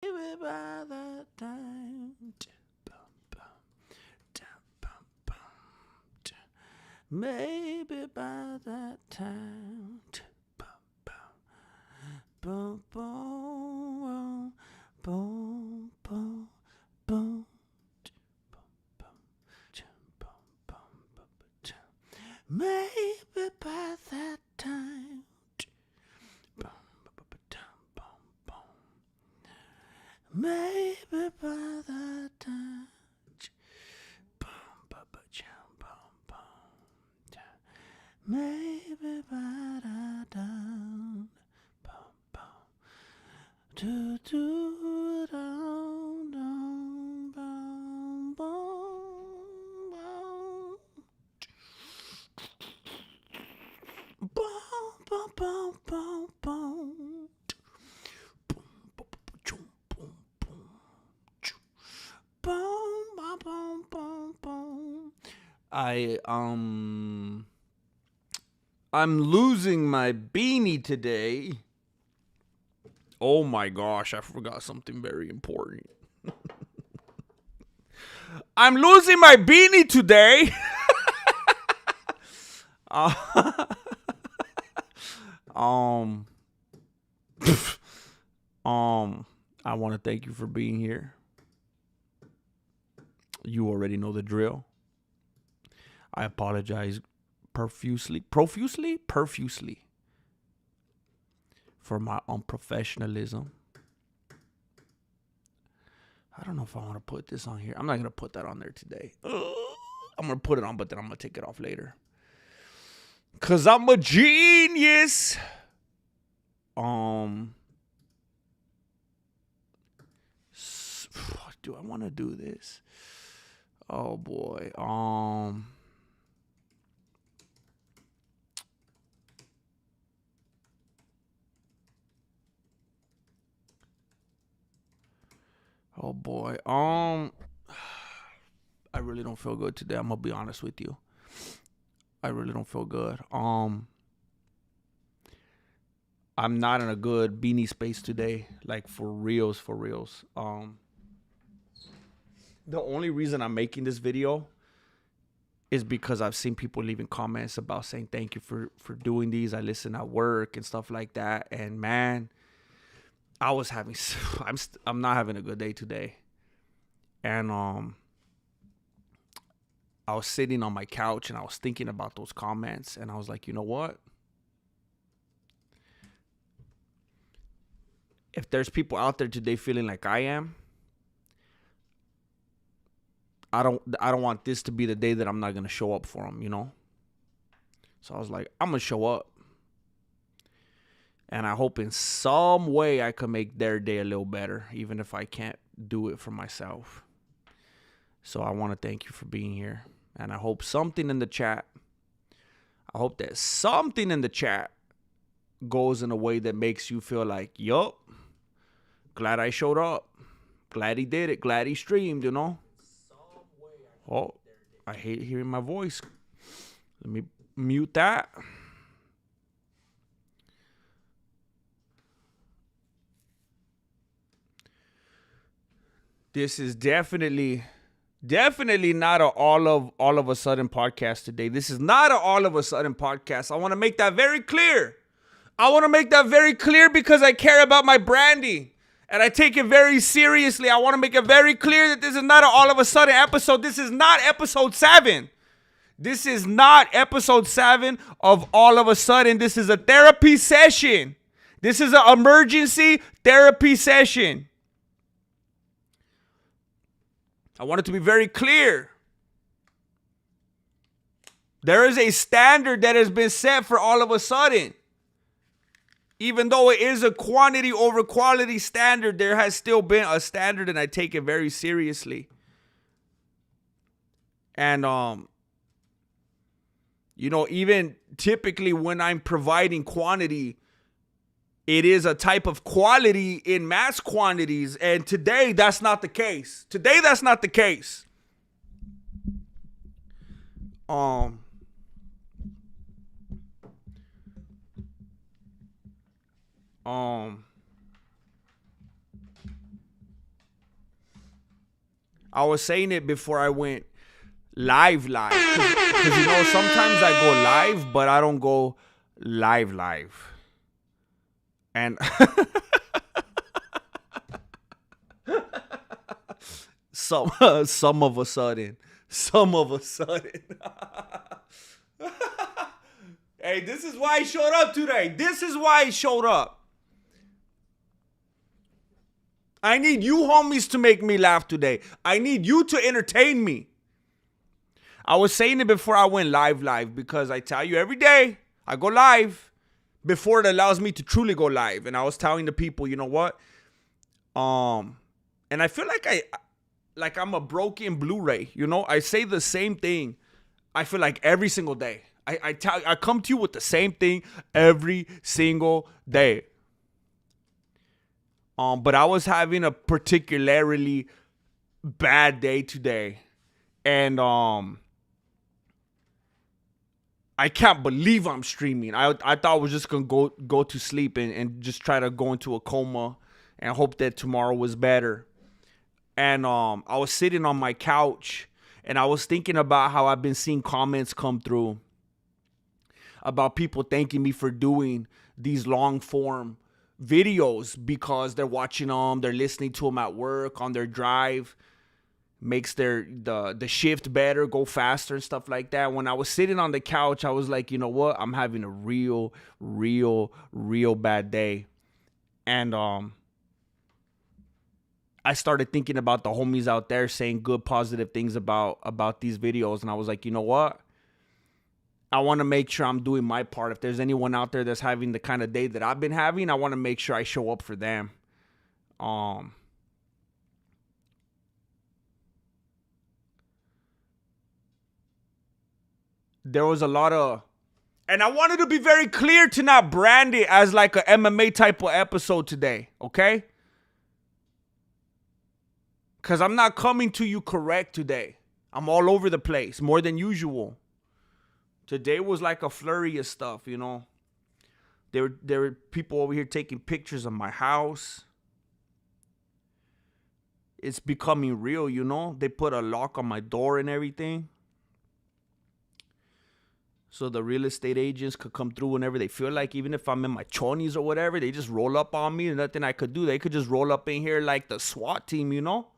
Maybe by that time. Maybe by that time. Boom, boom, boom, boom, boom. Maybe by that time. Maybe by that time. Maybe by that time. Do do down down boom boom boom boom boom boom boom. I'm losing my beanie today. Oh my gosh, I forgot something very important. I'm losing my beanie today. um I want to thank you for being here. You already know the drill. I apologize profusely for my unprofessionalism. I don't know if I want to put this on here. I'm not going to put that on there today. I'm going to put it on, but then I'm going to take it off later. Because I'm a genius. Do I want to do this? Oh boy. Oh boy. I really don't feel good today. I'm gonna be honest with you. I really don't feel good. I'm not in a good beanie space today. Like for reals. The only reason I'm making this video is because I've seen people leaving comments about saying thank you for doing these. I listen at work and stuff like that. And man, I'm not having a good day today. And I was sitting on my couch and I was thinking about those comments, and I was like, you know what? If there's people out there today feeling like I am, I don't want this to be the day that I'm not going to show up for them, you know? So I was like, I'm going to show up. And I hope in some way I can make their day a little better, even if I can't do it for myself. So I want to thank you for being here. And I hope something in the chat, I hope that something in the chat goes in a way that makes you feel like, yup, glad I showed up. Glad he did it. Glad he streamed, you know? Oh, I hate hearing my voice. Let me mute that. This is definitely not a all of a sudden podcast today. This is not a all of a sudden podcast. I want to make that very clear. Because I care about my branding and I take it very seriously. I want to make it very clear that this is not an all of a sudden episode. This is not episode 7. This is not episode 7 of all of a sudden. This is a therapy session. This is an emergency therapy session. I want it to be very clear. There is a standard that has been set for all of a sudden. Even though it is a quantity over quality standard, there has still been a standard, and I take it very seriously. And, even typically when I'm providing quantity, it is a type of quality in mass quantities. And today, that's not the case. I was saying it before I went live. Because, you know, sometimes I go live, but I don't go live. And some of a sudden. Hey, this is why I showed up today. I need you homies to make me laugh today. I need you to entertain me. I was saying it before I went live because I tell you every day I go live before it allows me to truly go live. And I was telling the people, you know what? And I feel like I'm a broken Blu-ray, you know? I say the same thing. I feel like every single day. I come to you with the same thing every single day. But I was having a particularly bad day today. And I can't believe I'm streaming. I thought I was just gonna go to sleep and just try to go into a coma and hope that tomorrow was better. And I was sitting on my couch and I was thinking about how I've been seeing comments come through about people thanking me for doing these long form videos because they're watching them, they're listening to them at work, on their drive, makes the shift better, go faster and stuff like that. When I was sitting on the couch, I was like, you know what? I'm having a real bad day. And I started thinking about the homies out there saying good, positive things about these videos. And I was like, you know what? I want to make sure I'm doing my part. If there's anyone out there that's having the kind of day that I've been having, I want to make sure I show up for them. There was a lot of, and I wanted to be very clear to not brand it as like a MMA type of episode today, okay? Because I'm not coming to you correct today. I'm all over the place, more than usual. Today was like a flurry of stuff, you know. There were people over here taking pictures of my house. It's becoming real, you know. They put a lock on my door and everything, so the real estate agents could come through whenever they feel like. Even if I'm in my chonies or whatever, they just roll up on me and nothing I could do. They could just roll up in here like the SWAT team, you know.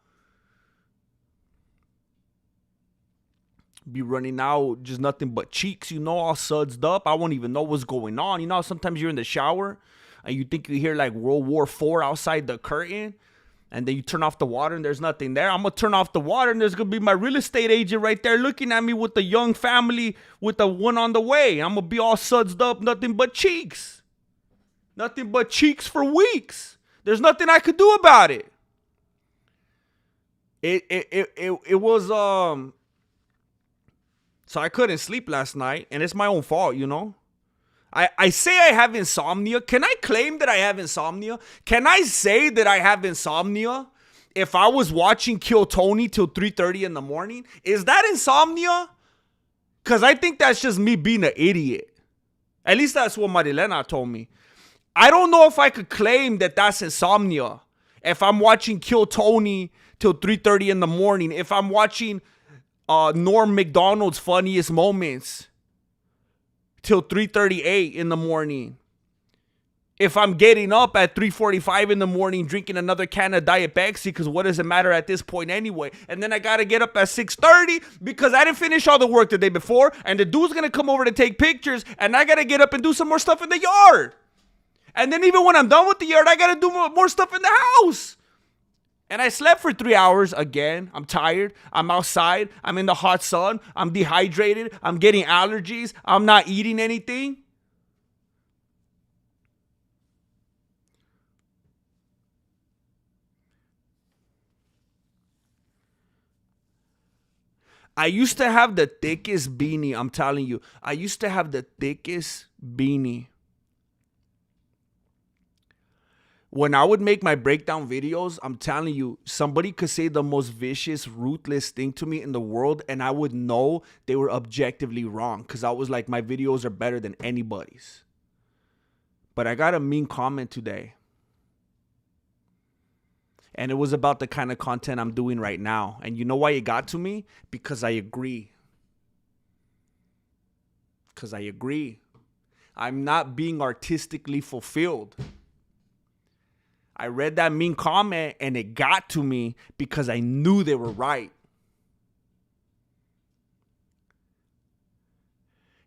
Be running out, just nothing but cheeks, you know, all sudsed up. I won't even know what's going on. You know, sometimes you're in the shower and you think you hear like World War IV outside the curtain, and then you turn off the water and there's nothing there. I'm going to turn off the water and there's going to be my real estate agent right there looking at me with the young family with the one on the way. I'm going to be all sudsed up, nothing but cheeks. Nothing but cheeks for weeks. There's nothing I could do about it. It was so I couldn't sleep last night, and it's my own fault, you know. I say I have insomnia. Can I claim that I have insomnia? Can I say that I have insomnia if I was watching Kill Tony till 3:30 in the morning? Is that insomnia? Because I think that's just me being an idiot. At least that's what Marilena told me. I don't know if I could claim that that's insomnia if I'm watching Kill Tony till 3:30 in the morning. If I'm watching Norm Macdonald's Funniest Moments till 3:38 in the morning. If I'm getting up at 3:45 in the morning drinking another can of Diet Pepsi, because what does it matter at this point anyway? And then I got to get up at 6:30 because I didn't finish all the work the day before, and the dude's going to come over to take pictures, and I got to get up and do some more stuff in the yard. And then even when I'm done with the yard, I got to do more stuff in the house. And I slept for 3 hours again. I'm tired. I'm outside. I'm in the hot sun. I'm dehydrated. I'm getting allergies. I'm not eating anything. I used to have the thickest beanie. I'm telling you. I used to have the thickest beanie. When I would make my breakdown videos, I'm telling you, somebody could say the most vicious, ruthless thing to me in the world, and I would know they were objectively wrong, because I was like, my videos are better than anybody's. But I got a mean comment today. And it was about the kind of content I'm doing right now. And you know why it got to me? Because I agree. Because I agree. I'm not being artistically fulfilled. I read that mean comment and it got to me because I knew they were right.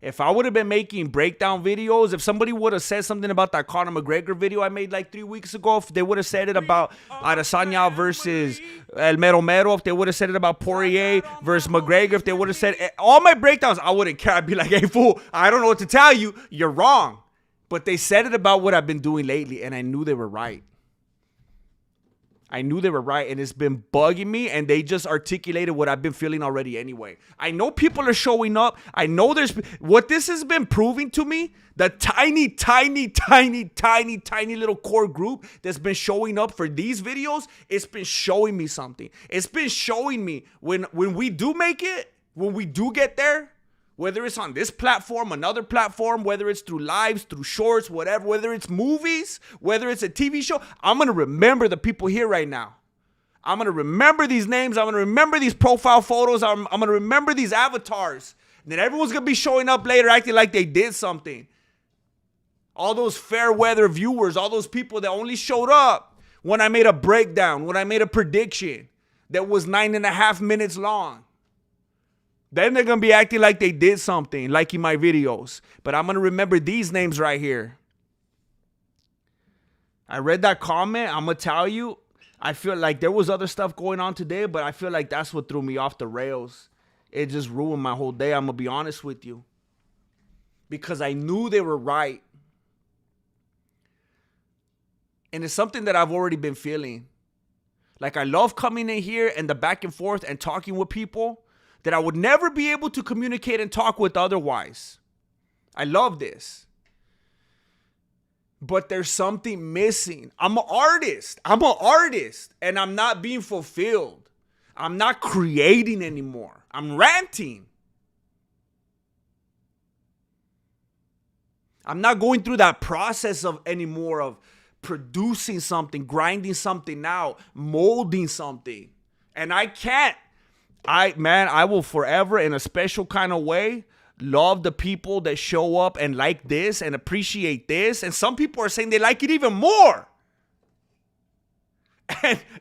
If I would have been making breakdown videos, if somebody would have said something about that Conor McGregor video I made like 3 weeks ago, if they would have said it about Adesanya versus El Mero Mero, if they would have said it about Poirier versus McGregor, if they would have said all my breakdowns, I wouldn't care. I'd be like, hey, fool, I don't know what to tell you. You're wrong. But they said it about what I've been doing lately, and I knew they were right. I knew they were right, and it's been bugging me, and they just articulated what I've been feeling already anyway. I know people are showing up. I know there's... What this has been proving to me, the tiny little core group that's been showing up for these videos, it's been showing me something. It's been showing me when we do make it, when we do get there, whether it's on this platform, another platform, whether it's through lives, through shorts, whatever, whether it's movies, whether it's a TV show, I'm going to remember the people here right now. I'm going to remember these names. I'm going to remember these profile photos. I'm going to remember these avatars. And then everyone's going to be showing up later acting like they did something. All those fair weather viewers, all those people that only showed up when I made a breakdown, when I made a prediction that was 9.5 minutes long. Then they're going to be acting like they did something, liking my videos. But I'm going to remember these names right here. I read that comment. I'm going to tell you, I feel like there was other stuff going on today, but I feel like that's what threw me off the rails. It just ruined my whole day. I'm going to be honest with you. Because I knew they were right. And it's something that I've already been feeling. Like I love coming in here and the back and forth and talking with people that I would never be able to communicate and talk with otherwise. I love this. But there's something missing. I'm an artist. And I'm not being fulfilled. I'm not creating anymore. I'm ranting. I'm not going through that process of anymore of producing something, grinding something out, molding something. And I can't. I will forever, in a special kind of way, love the people that show up and like this and appreciate this. And some people are saying they like it even more.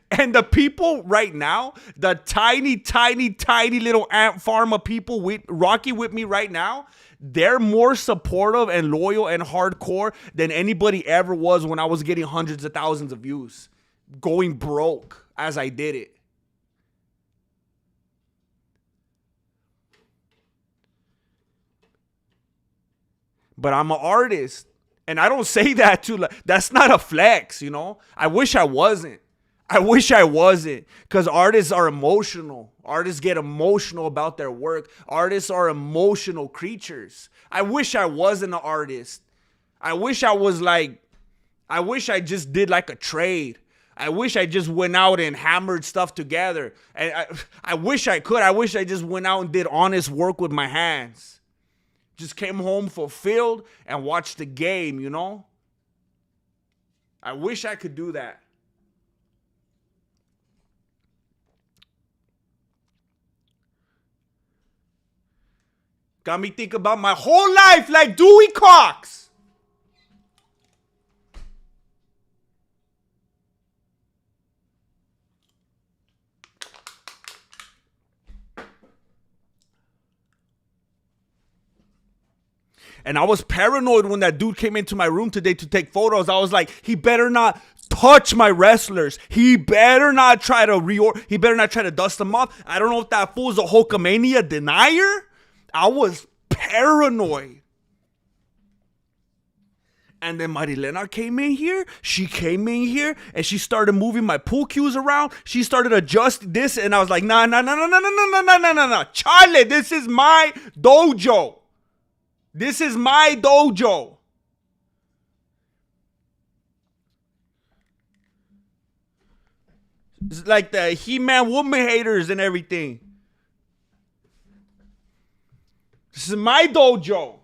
And the people right now, the tiny little ant farm of people rocking with me right now, they're more supportive and loyal and hardcore than anybody ever was when I was getting hundreds of thousands of views, going broke as I did it. But I'm an artist. And I don't say that to, that's not a flex, you know? I wish I wasn't. Because artists are emotional. Artists get emotional about their work. Artists are emotional creatures. I wish I wasn't an artist. I wish I just did like a trade. I wish I just went out and hammered stuff together. And I wish I could. I wish I just went out and did honest work with my hands. Just came home fulfilled and watched the game, you know? I wish I could do that. Got me think about my whole life like Dewey Cox. And I was paranoid when that dude came into my room today to take photos. I was like, he better not touch my wrestlers. He better not try to dust them off. I don't know if that fool's a Hulkamania denier. I was paranoid. And then Marilena came in here. She came in here and she started moving my pool cues around. She started adjusting this. And I was like, nah. Charlie, this is my dojo. This is my dojo. It's like the He-Man woman haters and everything. This is my dojo.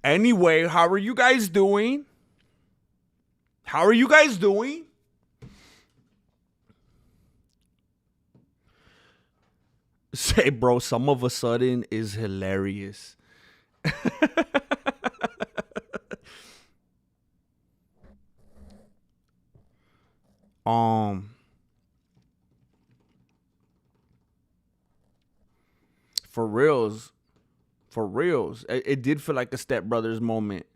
Anyway, how are you guys doing? How are you guys doing? Say, bro, some of a sudden is hilarious. um, for reals, for reals, it did feel like a Step Brothers moment.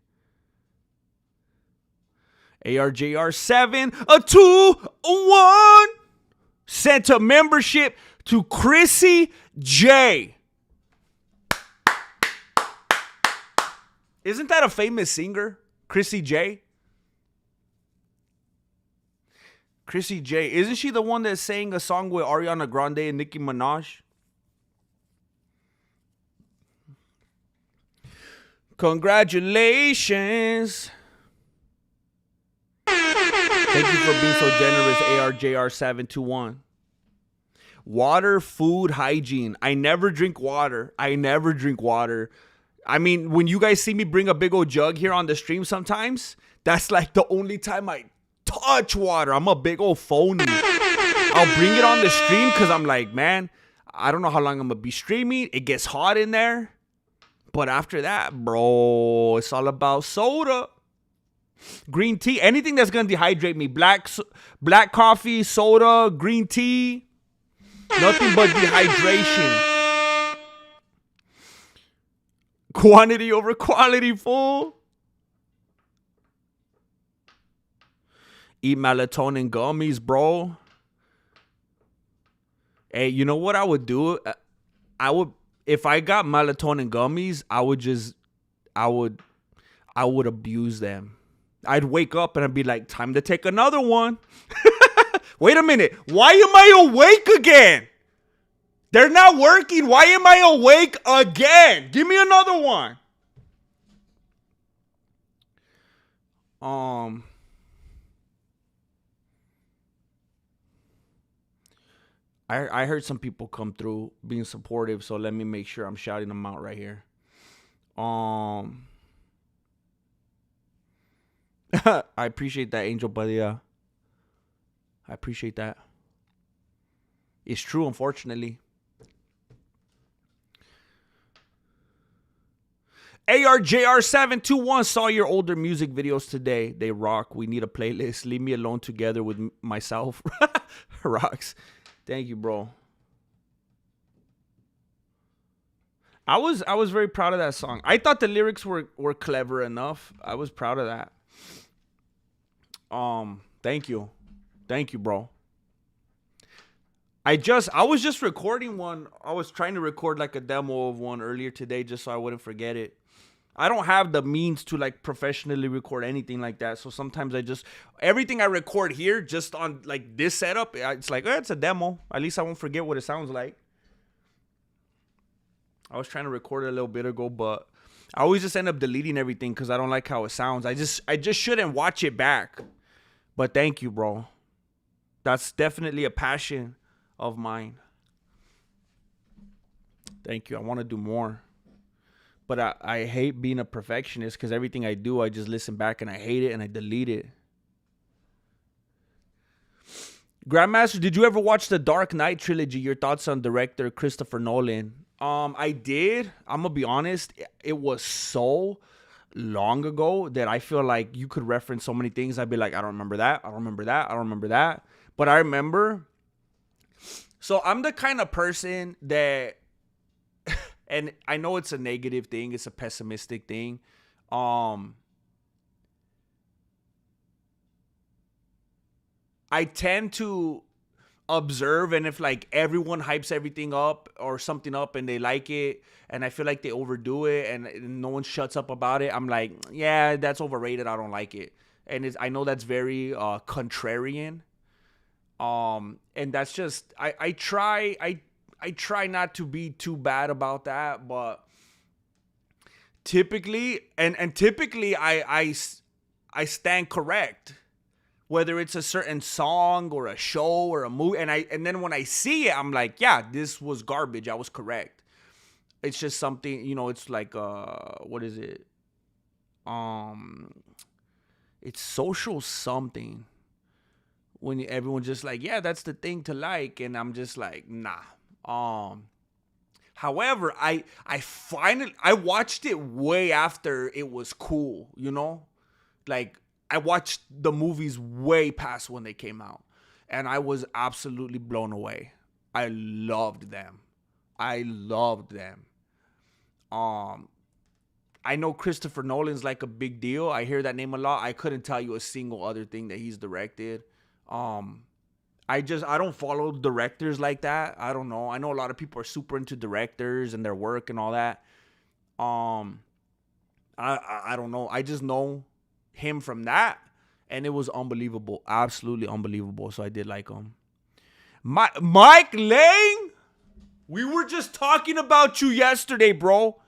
ARJR7, a 2, a 1. Sent a membership to Chrissy J. Isn't that a famous singer? Chrissy J? Chrissy J. Isn't she the one that sang a song with Ariana Grande and Nicki Minaj? Congratulations. Thank you for being so generous, ARJR721. Water, food, hygiene. I never drink water. I mean, when you guys see me bring a big old jug here on the stream sometimes, that's like the only time I touch water. I'm a big old phony. I'll bring it on the stream because I'm like, man, I don't know how long I'm going to be streaming. It gets hot in there. But after that, bro, it's all about soda. Green tea, anything that's going to dehydrate me. Black coffee, soda, green tea. Nothing but dehydration. Quantity over quality, fool. Eat melatonin gummies, bro. Hey, you know what I would do? If I got melatonin gummies, I would abuse them. I'd wake up and I'd be like, time to take another one. Wait a minute. Why am I awake again? They're not working. Why am I awake again? Give me another one. I heard some people come through being supportive, so let me make sure I'm shouting them out right here. I appreciate that, Angel Padilla. I appreciate that. It's true, unfortunately. ARJR721 saw your older music videos today. They rock. We need a playlist. Leave me alone together with myself. Rocks. Thank you, bro. I was very proud of that song. I thought the lyrics were clever enough. I was proud of that. Thank you. Thank you, bro. I was just recording one. I was trying to record like a demo of one earlier today just so I wouldn't forget it. I don't have the means to like professionally record anything like that. So sometimes everything I record here just on like this setup, it's like, it's a demo. At least I won't forget what it sounds like. I was trying to record it a little bit ago, but I always just end up deleting everything because I don't like how it sounds. I just shouldn't watch it back. But thank you, bro. That's definitely a passion of mine. Thank you. I want to do more. But I hate being a perfectionist because everything I do, I just listen back and I hate it and I delete it. Grandmaster, did you ever watch the Dark Knight trilogy? Your thoughts on director Christopher Nolan? I did. I'm going to be honest. It was so long ago that I feel like you could reference so many things. I'd be like, I don't remember that. I don't remember that. I don't remember that. But I remember. So I'm the kind of person that, and I know it's a negative thing. It's a pessimistic thing. I tend to observe, and if like everyone hypes everything up or something up and they like it, and I feel like they overdo it and no one shuts up about it, I'm like, yeah, that's overrated. I don't like it. And I know that's very contrarian. And that's just, I try not to be too bad about that, but typically, and typically I stand correct, whether it's a certain song or a show or a movie, and then when I see it, I'm like, yeah, this was garbage. I was correct. It's just something, it's like, what is it? Um, it's social something. When everyone's just like, yeah, that's the thing to like, and I'm just like, nah. However, I finally I watched it way after it was cool, you know? Like I watched the movies way past when they came out, and I was absolutely blown away. I loved them. I loved them. Um I know Christopher Nolan's like a big deal. I hear that name a lot. I couldn't tell you a single other thing that he's directed. Um I don't follow directors like that. I don't know. I know a lot of people are super into directors and their work and all that. Um, I don't know. I just know him from that, and it was unbelievable, absolutely unbelievable. So I did like him. Mike Lang, we were just talking about you yesterday, bro.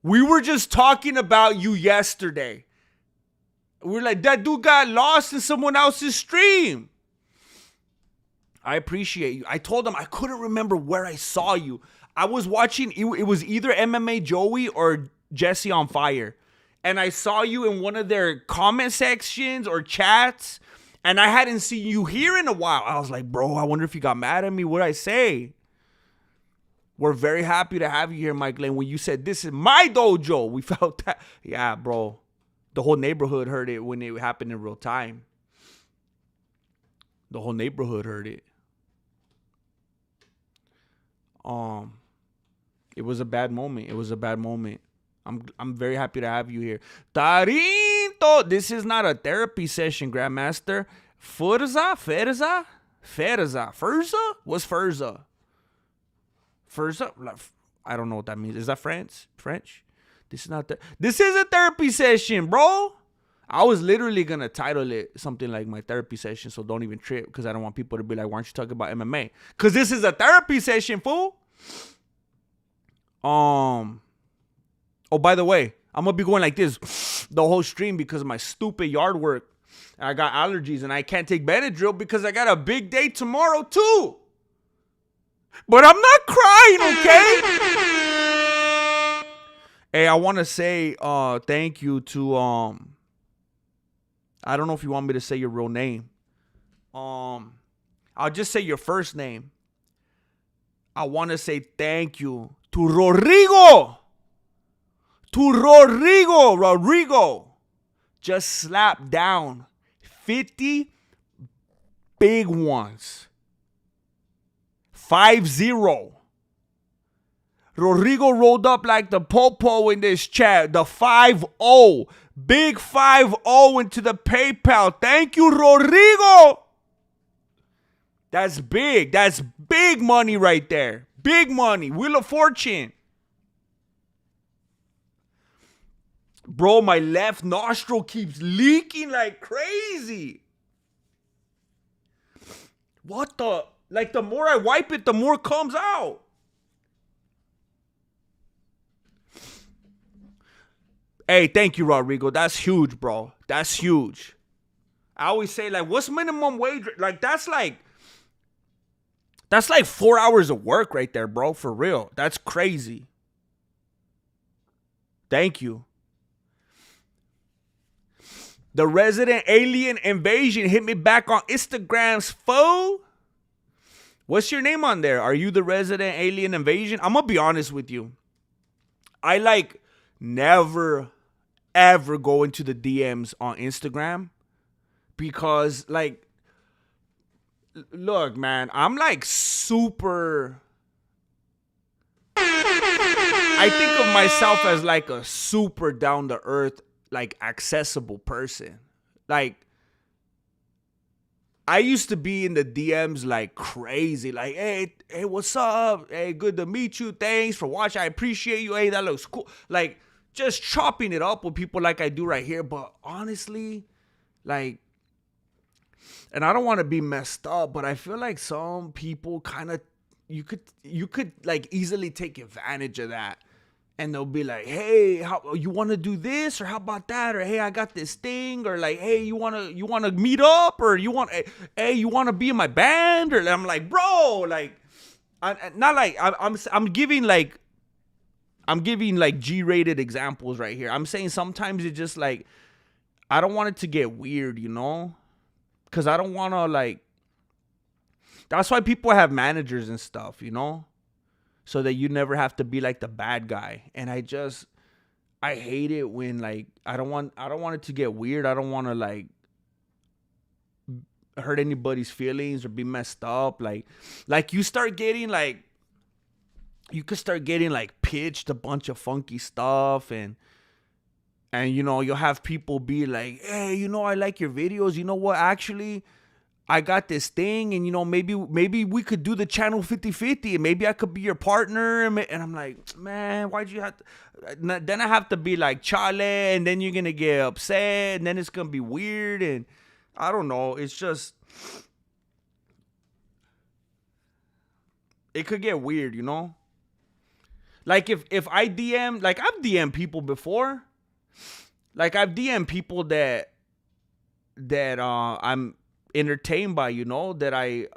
We were just talking about you yesterday. We're like, that dude got lost in someone else's stream. I appreciate you. I told him I couldn't remember where I saw you. I was watching, it was either MMA Joey or Jesse on Fire. And I saw you in one of their comment sections or chats. And I hadn't seen you here in a while. I was like, bro, I wonder if you got mad at me. What'd I say? We're very happy to have you here, Mike Lane. When you said, this is my dojo, we felt that. Yeah, bro. The whole neighborhood heard it when it happened in real time. The whole neighborhood heard it. It was a bad moment. It was a bad moment. I'm very happy to have you here. Tarinto, this is not a therapy session, Grandmaster. Furza? What's Furza? I don't know what that means. Is that French? This is a therapy session, bro. I was literally gonna title it something like my therapy session, so don't even trip, because I don't want people to be like, why aren't you talking about MMA? Because this is a therapy session, fool. Oh, by the way, I'm gonna be going like this the whole stream because of my stupid yard work. I got allergies and I can't take Benadryl because I got a big day tomorrow too. But I'm not crying, okay? Hey, I want to say thank you to I don't know if you want me to say your real name. I'll just say your first name. I want to say thank you to Rodrigo. Rodrigo just slapped down 50 big ones. 5-0. Rodrigo rolled up like the popo in this chat. The 5-0. Big 5-0 into the PayPal. Thank you, Rodrigo. That's big. That's big money right there. Big money. Wheel of Fortune. Bro, my left nostril keeps leaking like crazy. What the? Like, the more I wipe it, the more comes out. Hey, thank you, Rodrigo. That's huge, bro. That's huge. I always say, like, what's minimum wage? Like, that's like 4 hours of work right there, bro. For real. That's crazy. Thank you. The Resident Alien Invasion hit me back on Instagram's foe. What's your name on there? Are you the Resident Alien Invasion? I'm going to be honest with you. I like never, ever go into the DMs on Instagram because, like, look, man, I'm like super. I think of myself as like a super down to earth, like accessible person. Like, I used to be in the DMs like crazy. Like, hey, what's up? Hey, good to meet you. Thanks for watching. I appreciate you. Hey, that looks cool. Like, just chopping it up with people like I do right here. But honestly, like, and I don't want to be messed up, but I feel like some people kind of, you could like easily take advantage of that. And they'll be like, hey, how you want to do this? Or how about that? Or, hey, I got this thing. Or like, hey, you want to meet up? Or you want to be in my band? Or I'm like, bro, like, I'm giving like I'm giving like G-rated examples right here. I'm saying sometimes it's just like, I don't want it to get weird, you know? Because I don't want to like, that's why people have managers and stuff, you know? So that you never have to be like the bad guy. And I hate it when like, I don't want it to get weird. I don't want to like hurt anybody's feelings or be messed up. Like you start getting like, you could start getting like pitched a bunch of funky stuff, and you know, you'll have people be like, hey, you know, I like your videos. You know what? Actually, I got this thing, and you know, maybe we could do the channel 50-50, and maybe I could be your partner. And I'm like, man, why'd you have to? Then I have to be like, chale, and then you're gonna get upset, and then it's gonna be weird, and I don't know. It's just, it could get weird, you know? Like if I DM, like I've DM'd people before. Like I've DM'd people that I'm entertained by, you know, that I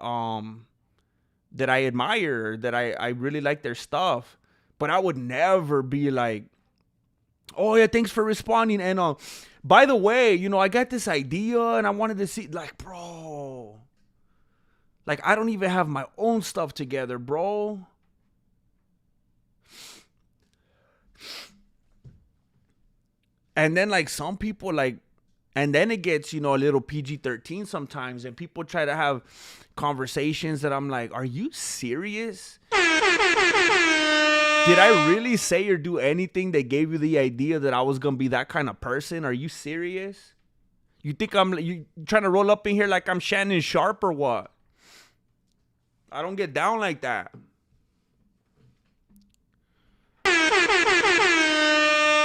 admire, that I really like their stuff. But I would never be like, oh yeah, thanks for responding. And by the way, you know, I got this idea and I wanted to see, like, bro. Like, I don't even have my own stuff together, bro. And then like some people like, and then it gets, you know, a little PG-13 sometimes, and people try to have conversations that I'm like, are you serious? Did I really say or do anything that gave you the idea that I was gonna be that kind of person? Are you serious? You think you trying to roll up in here like I'm Shannon Sharp or what? I don't get down like that.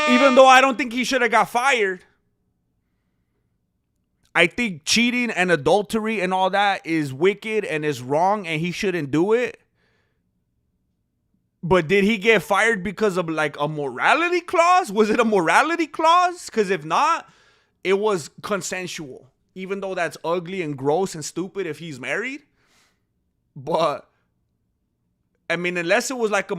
Even though I don't think he should have got fired. I think cheating and adultery and all that is wicked and is wrong, and he shouldn't do it. But did he get fired because of like a morality clause? Was it a morality clause? Because if not, it was consensual. Even though that's ugly and gross and stupid if he's married. But I mean, unless it was like a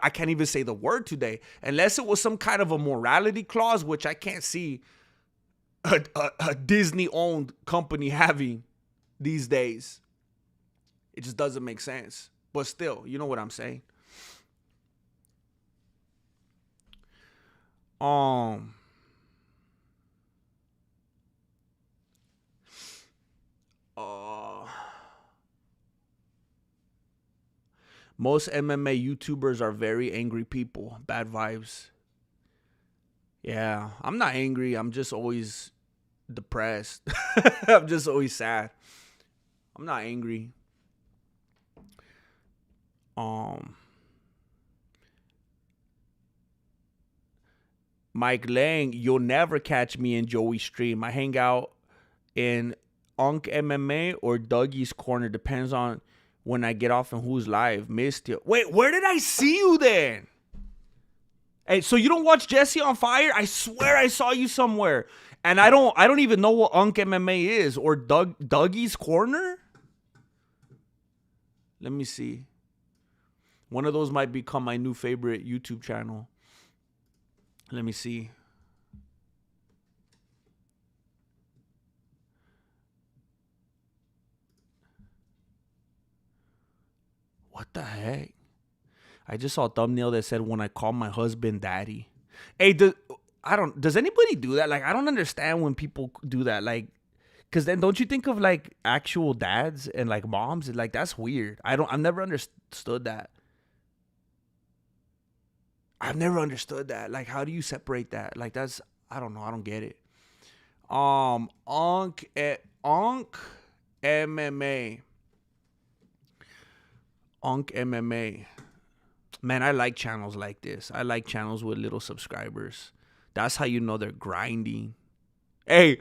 I can't even say the word today. Unless it was some kind of a morality clause, which I can't see a Disney-owned company having these days. It just doesn't make sense. But still, you know what I'm saying. Most MMA YouTubers are very angry people. Bad vibes. Yeah, I'm not angry. I'm just always depressed. I'm just always sad. I'm not angry. Mike Lang, you'll never catch me in Joey's stream. I hang out in Unk MMA or Dougie's corner. Depends on when I get off and who's live. Missed you. Wait, where did I see you then? Hey, so you don't watch Jesse on Fire? I swear I saw you somewhere. And I don't even know what Unk MMA is, or Dougie's Corner? Let me see. One of those might become my new favorite YouTube channel. Let me see. What the heck? I just saw a thumbnail that said, when I call my husband daddy. Hey, does anybody do that? Like, I don't understand when people do that. Like, because then don't you think of like actual dads and like moms? Like, that's weird. I've never understood that. I've never understood that. Like, how do you separate that? Like, that's, I don't know. I don't get it. Unk MMA. Unk MMA. Man, I like channels like this. I like channels with little subscribers. That's how you know they're grinding. Hey.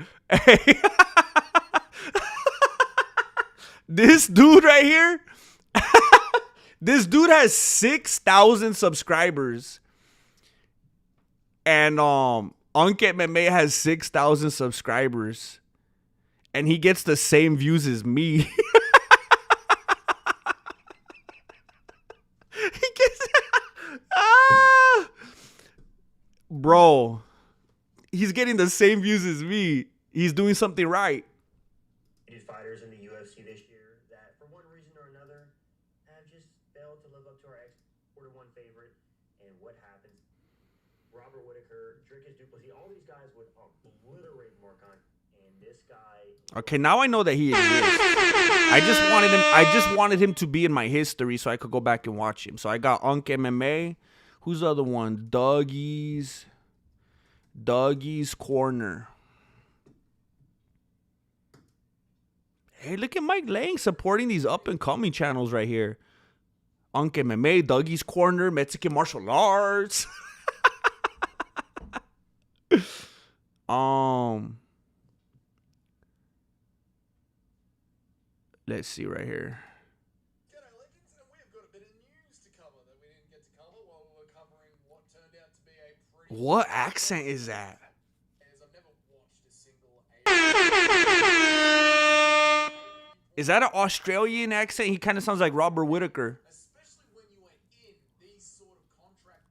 This dude right here. This dude has 6,000 subscribers. And Unk MMA has 6,000 subscribers. And he gets the same views as me. He gets Bro, he's getting the same views as me. He's doing something right. Fighters in the UFC this year that, for one reason or another, have just failed to live up to our X-1 favorite. And what happens? Robert Whitaker, Dricus Duplessis, all these guys would obliterate Marcon. And this guy. Okay, now I know that he exists. I just wanted him to be in my history so I could go back and watch him. So I got Unk MMA. Who's the other one? Dougie's Corner. Hey, look at Mike Lang supporting these up-and-coming channels right here. Unk MMA, Dougie's Corner, Mexican Martial Arts. Let's see right here. G'day, legends, and we've got a bit of news to cover that we didn't get to cover while we were covering what turned out to be a pretty... What accent is that? As I've never watched a single... Is that an Australian accent? He kind of sounds like Robert Whitaker. Especially when you are in these sort of contract...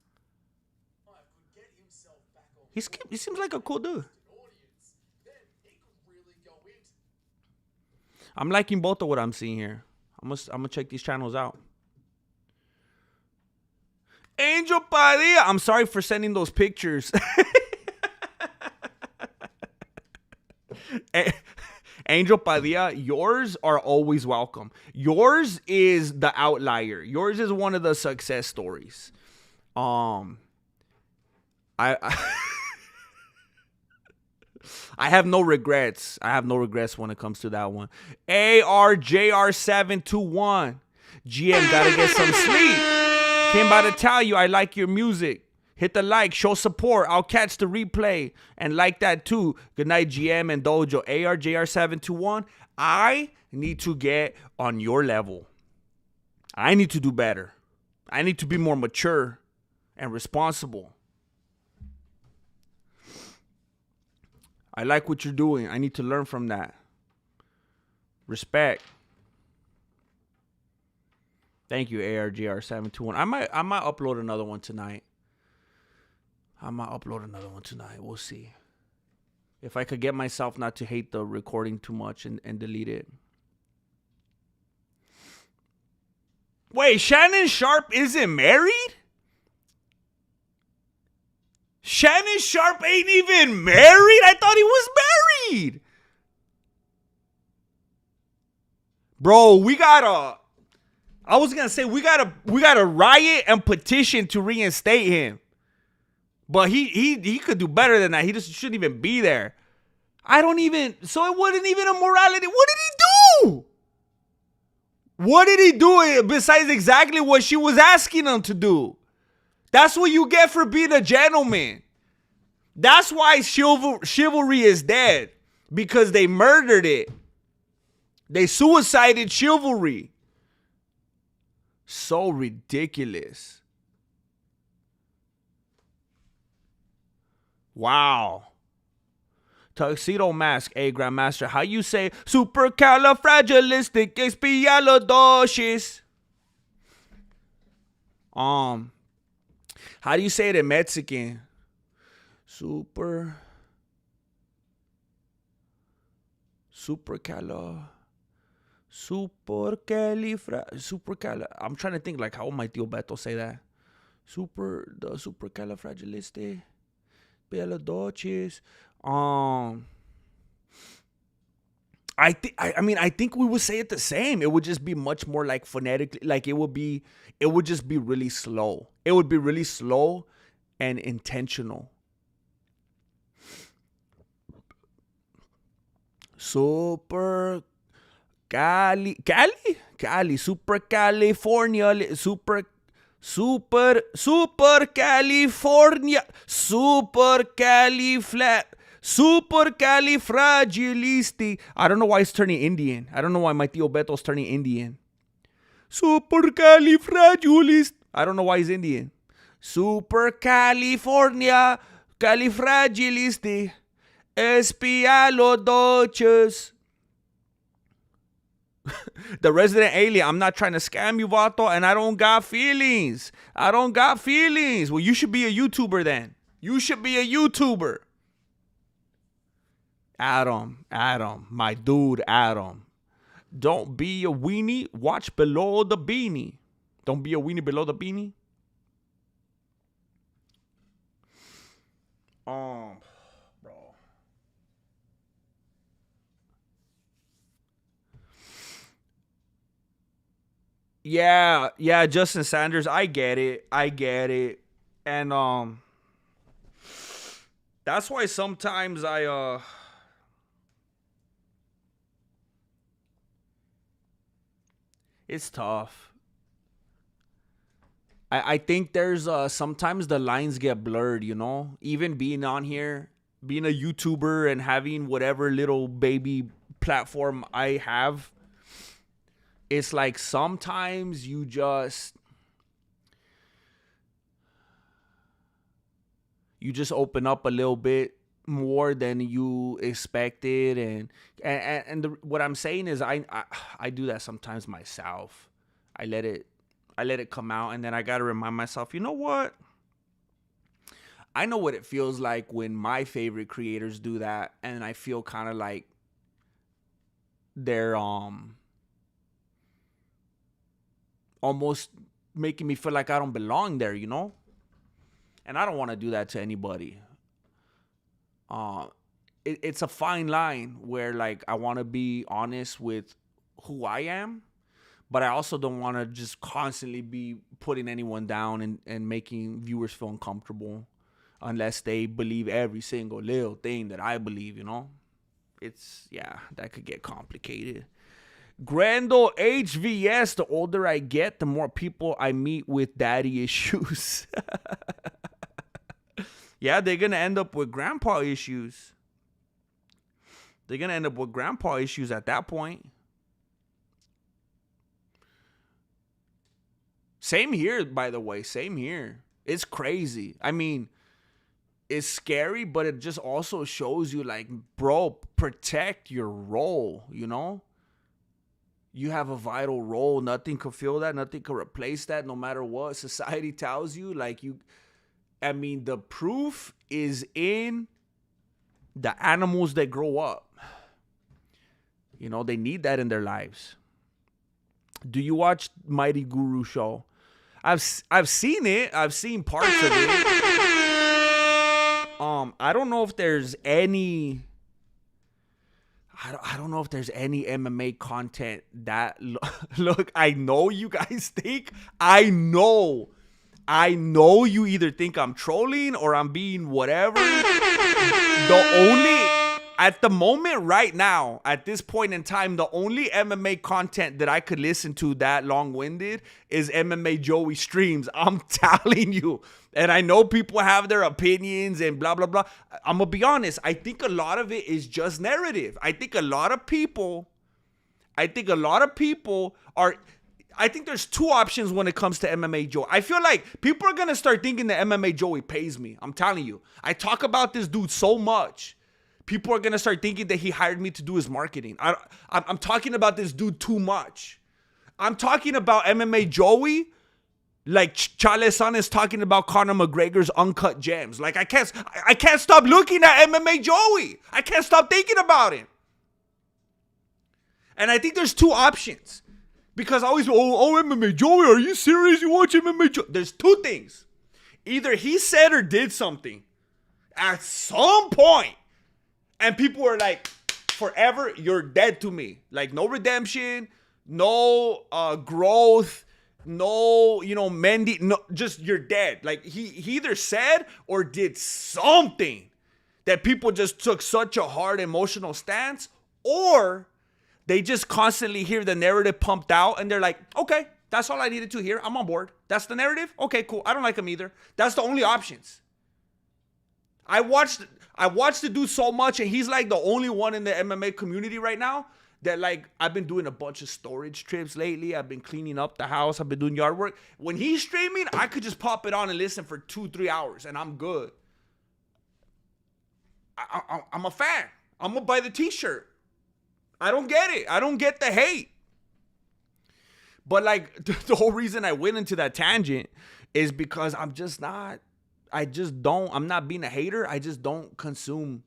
could get himself back on... He seems like a cool dude. Audience, then he could really go into... I'm liking both of what I'm seeing here. I'm gonna check these channels out. Angel Padilla. I'm sorry for sending those pictures. Angel Padilla, yours are always welcome. Yours is the outlier. Yours is one of the success stories. I have no regrets. I have no regrets when it comes to that one. ARJR721. GM, gotta get some sleep. Came by to tell you I like your music. Hit the like, show support. I'll catch the replay and like that too. Good night, GM and Dojo. ARJR721. I need to get on your level. I need to do better. I need to be more mature and responsible. I like what you're doing. I need to learn from that. Respect. Thank you, ARGR721. I might upload another one tonight. We'll see. If I could get myself not to hate the recording too much and delete it. Wait, Shannon Sharp isn't married? Shannon Sharp ain't even married? I thought he was married. Bro, we gotta riot and petition to reinstate him. But he could do better than that. He just shouldn't even be there. So it wasn't even a morality. What did he do? What did he do besides exactly what she was asking him to do? That's what you get for being a gentleman. That's why chivalry is dead. Because they murdered it. They suicided chivalry. So ridiculous. Wow. Tuxedo Mask, a Grandmaster. How you say supercalifragilisticexpialidocious? How do you say it in Mexican? I'm trying to think like how would my tío Beto say that? Supercalifragilisticexpialidocious. I think we would say it the same. It would just be much more like phonetically, like it would just be really slow. It would be really slow and intentional. Super Cali, Super California, Super Supercalifragilistic. I don't know why it's turning Indian. I don't know why my tío Beto's turning Indian. Supercalifragilistic. I don't know why he's Indian. Supercalifornia califragilistic. Espialidocious. The resident alien. I'm not trying to scam you, Vato, and I don't got feelings. Well, you should be a YouTuber then. You should be a YouTuber. Adam, my dude, Adam. Don't be a weenie. Watch below the beanie. Don't be a weenie below the beanie. Bro. Yeah, Justin Sanders. I get it. And that's why sometimes it's tough. I think there's sometimes the lines get blurred, you know? Even being on here, being a YouTuber and having whatever little baby platform I have, it's like sometimes you just open up a little bit more than you expected, and what I'm saying is I do that sometimes myself. I let it come out, and then I got to remind myself, you know what? I know what it feels like when my favorite creators do that, and I feel kind of like they're almost making me feel like I don't belong there, you know? And I don't want to do that to anybody. It's a fine line where, like, I want to be honest with who I am, but I also don't want to just constantly be putting anyone down and making viewers feel uncomfortable unless they believe every single little thing that I believe, you know? That could get complicated. Grendel HVS, the older I get, the more people I meet with daddy issues. Yeah, they're going to end up with grandpa issues. They're going to end up with grandpa issues at that point. Same here, by the way. Same here. It's crazy. I mean, it's scary, but it just also shows you, like, bro, protect your role, you know? You have a vital role. Nothing could fill that. Nothing could replace that, no matter what society tells you. I mean, the proof is in the animals that grow up. You know, they need that in their lives. Do you watch Mighty Guru show? I've seen it. I've seen parts of it. I don't know if there's any. I don't know if there's any MMA content that look. I know you guys think. I know you either think I'm trolling or I'm being whatever. At the moment right now, at this point in time, the only MMA content that I could listen to that long-winded is MMA Joey streams. I'm telling you. And I know people have their opinions and blah, blah, blah. I'm going to be honest. I think a lot of it is just narrative. I think a lot of people are... I think there's two options when it comes to MMA Joey. I feel like people are going to start thinking that MMA Joey pays me. I'm telling you. I talk about this dude so much. People are going to start thinking that he hired me to do his marketing. I'm talking about this dude too much. I'm talking about MMA Joey like Chale-san is talking about Conor McGregor's Uncut Gems. Like, I can't stop looking at MMA Joey. I can't stop thinking about him. And I think there's two options. Because I always, MMA Joey, are you serious? You watch MMA Joey? There's two things. Either he said or did something at some point, and people were like, forever, you're dead to me. Like, no redemption, no growth, no, Mendy, no, just you're dead. Like, he either said or did something that people just took such a hard emotional stance, or they just constantly hear the narrative pumped out and they're like, okay, that's all I needed to hear. I'm on board. That's the narrative? Okay, cool. I don't like him either. That's the only options. I watched the dude so much, and he's like the only one in the MMA community right now that, like, I've been doing a bunch of storage trips lately. I've been cleaning up the house. I've been doing yard work. When he's streaming, I could just pop it on and listen for 2-3 hours, and I'm good. I'm a fan. I'm going to buy the t-shirt. I don't get it. I don't get the hate. But, like, the whole reason I went into that tangent is because I'm just not I'm not being a hater. I just don't consume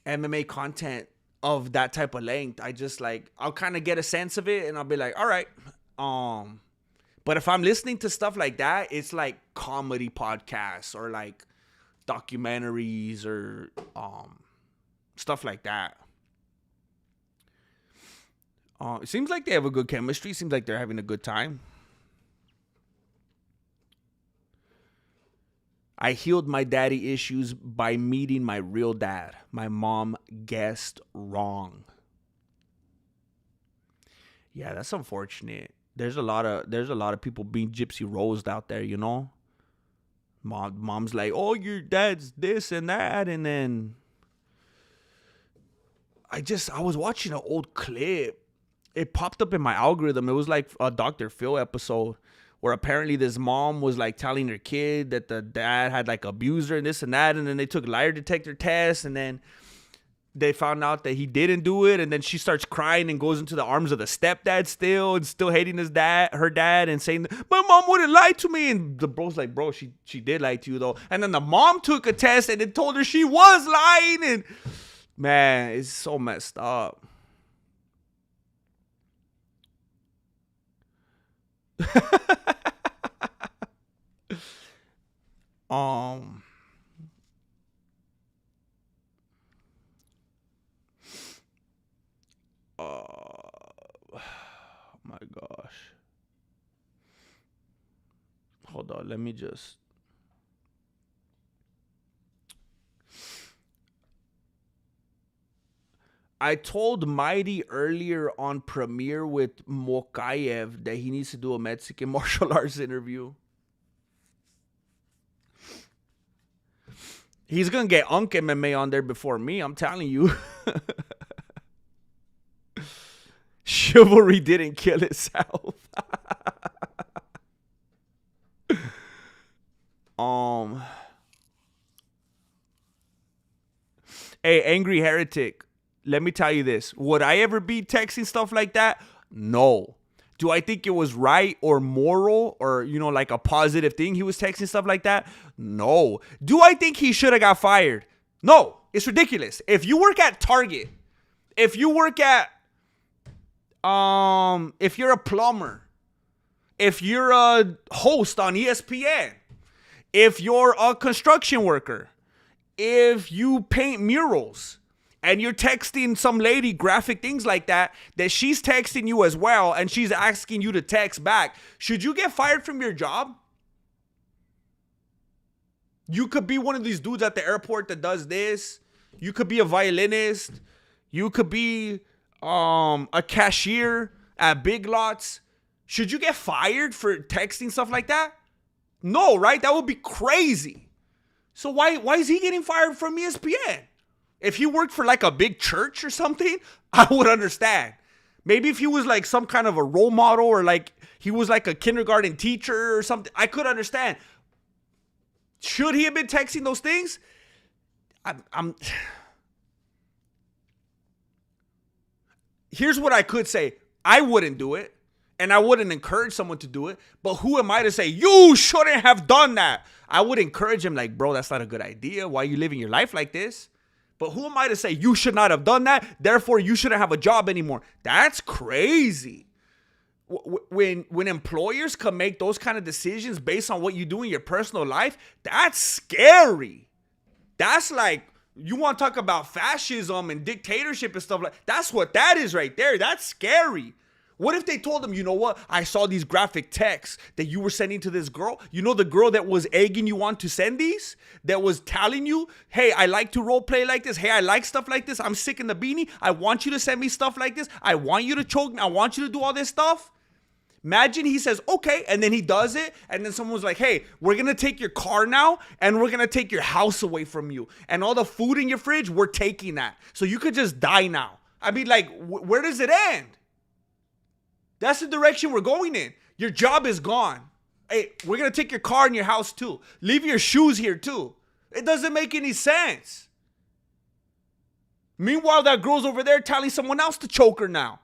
MMA content of that type of length. I just like, I'll kind of get a sense of it and I'll be like, all right. But if I'm listening to stuff like that, it's like comedy podcasts or like documentaries or stuff like that. It seems like they have a good chemistry. Seems like they're having a good time. I healed my daddy issues by meeting my real dad. My mom guessed wrong. Yeah, that's unfortunate. There's a lot of people being gypsy rosed out there, you know? Mom's like, "Oh, your dad's this and that," and then I was watching an old clip. It popped up in my algorithm. It was like a Dr. Phil episode where apparently this mom was like telling her kid that the dad had like abused her and this and that, and then they took liar detector tests, and then they found out that he didn't do it, and then she starts crying and goes into the arms of the stepdad still, and still hating her dad, and saying, "My mom wouldn't lie to me." And the bro's like, "Bro, she did lie to you though." And then the mom took a test and it told her she was lying, and man, it's so messed up. um oh my gosh, hold on, let me just I told Mighty earlier on Premiere with Mokayev that he needs to do a Mexican martial arts interview. He's going to get Unk MMA on there before me, I'm telling you. Chivalry didn't kill itself. Hey, Angry Heretic, let me tell you this. Would I ever be texting stuff like that? No. Do I think it was right or moral or, you know, like a positive thing he was texting stuff like that? No. Do I think he should have got fired? No. It's ridiculous. If you work at Target, if you work at, if you're a plumber, if you're a host on ESPN, if you're a construction worker, if you paint murals, and you're texting some lady graphic things like that she's texting you as well, and she's asking you to text back, should you get fired from your job? You could be one of these dudes at the airport that does this. You could be a violinist. You could be a cashier at Big Lots. Should you get fired for texting stuff like that? No, right? That would be crazy. So why is he getting fired from ESPN? If he worked for like a big church or something, I would understand. Maybe if he was like some kind of a role model or like he was like a kindergarten teacher or something, I could understand. Should he have been texting those things? Here's what I could say. I wouldn't do it, and I wouldn't encourage someone to do it, but who am I to say, you shouldn't have done that? I would encourage him like, bro, that's not a good idea. Why are you living your life like this? But who am I to say you should not have done that, therefore you shouldn't have a job anymore? That's crazy. When employers can make those kind of decisions based on what you do in your personal life, that's scary. That's like, you want to talk about fascism and dictatorship and stuff like that. That's what that is right there. That's scary. What if they told them, you know what? I saw these graphic texts that you were sending to this girl. You know the girl that was egging you on to send these? That was telling you, hey, I like to role play like this. Hey, I like stuff like this. I'm sick in the beanie. I want you to send me stuff like this. I want you to choke me. I want you to do all this stuff. Imagine he says, okay, and then he does it, and then someone's like, hey, we're going to take your car now, and we're going to take your house away from you. And all the food in your fridge, we're taking that. So you could just die now. I mean, like, where does it end? That's the direction we're going in. Your job is gone. Hey, we're going to take your car and your house too. Leave your shoes here too. It doesn't make any sense. Meanwhile, that girl's over there telling someone else to choke her now.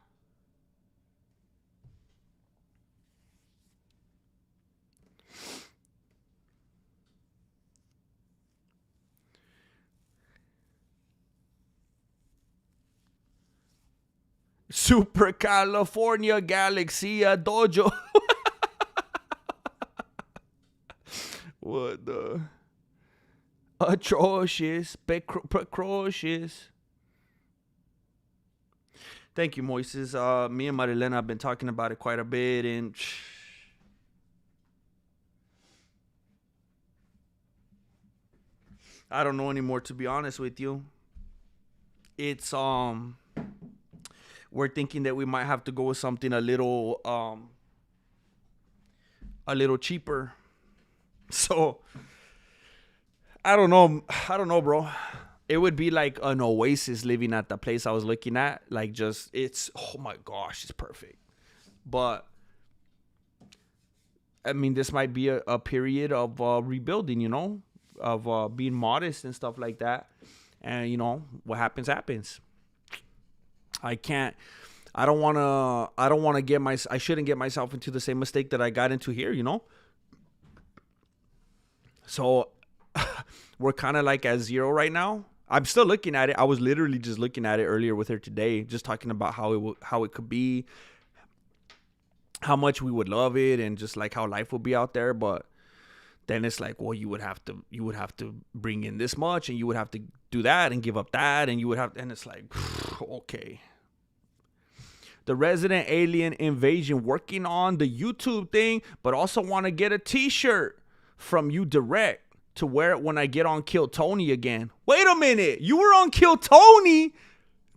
Super California Galaxia Dojo. What the? Atrocious. Precocious. Thank you, Moises. Me and Marilena have been talking about it quite a bit, and I don't know anymore, to be honest with you. It's we're thinking that we might have to go with something a little cheaper. So I don't know, bro. It would be like an oasis living at the place I was looking at. Like, just, it's, oh my gosh, it's perfect. But I mean, this might be a period of rebuilding, you know, of being modest and stuff like that. And, you know, what happens, happens. I shouldn't get myself into the same mistake that I got into here, you know? So we're kind of like at zero right now. I'm still looking at it. I was literally just looking at it earlier with her today, just talking about how it could be, how much we would love it, and just like how life would be out there. But then it's like, well, you would have to bring in this much, and you would have to do that and give up that, and and it's like, okay. The Resident Alien Invasion, working on the YouTube thing, but also want to get a t-shirt from you direct to wear it when I get on Kill Tony again. Wait a minute. You were on Kill Tony?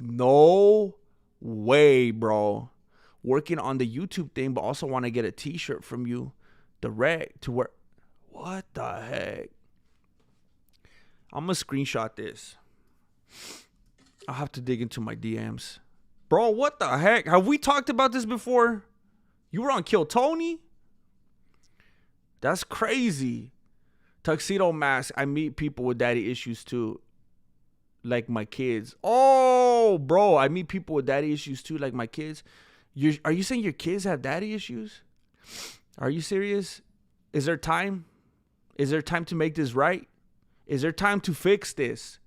No way, bro. Working on the YouTube thing, but also want to get a t-shirt from you direct to wear. What the heck? I'm going to screenshot this. I'll have to dig into my DMs. Bro, what the heck? Have we talked about this before? You were on Kill Tony? That's crazy. Tuxedo Mask. I meet people with daddy issues too. Like my kids. Oh, bro. I meet people with daddy issues too, like my kids. Are you saying your kids have daddy issues? Are you serious? Is there time? Is there time to make this right? Is there time to fix this?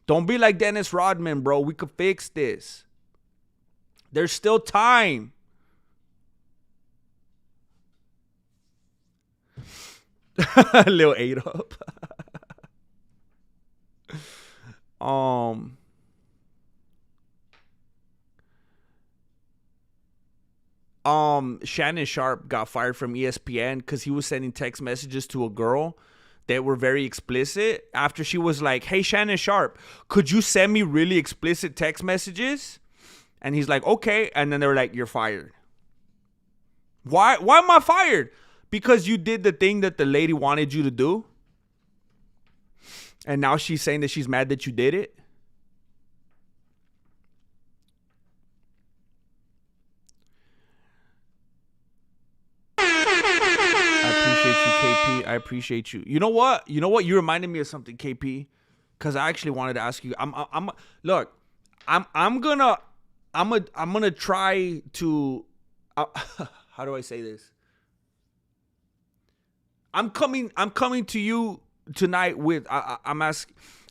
Don't be like Dennis Rodman, bro. We could fix this. There's still time. Lil 8 up. Shannon Sharp got fired from ESPN because he was sending text messages to a girl that were very explicit. After she was like, "Hey, Shannon Sharp, could you send me really explicit text messages?" And he's like, "Okay." And then they were like, "You're fired." Why am I fired? Because you did the thing that the lady wanted you to do. And now she's saying that she's mad that you did it. I appreciate you. You know what? You reminded me of something, KP. Because I actually wanted to ask you. I'm gonna try to. How do I say this? I'm coming to you tonight with. I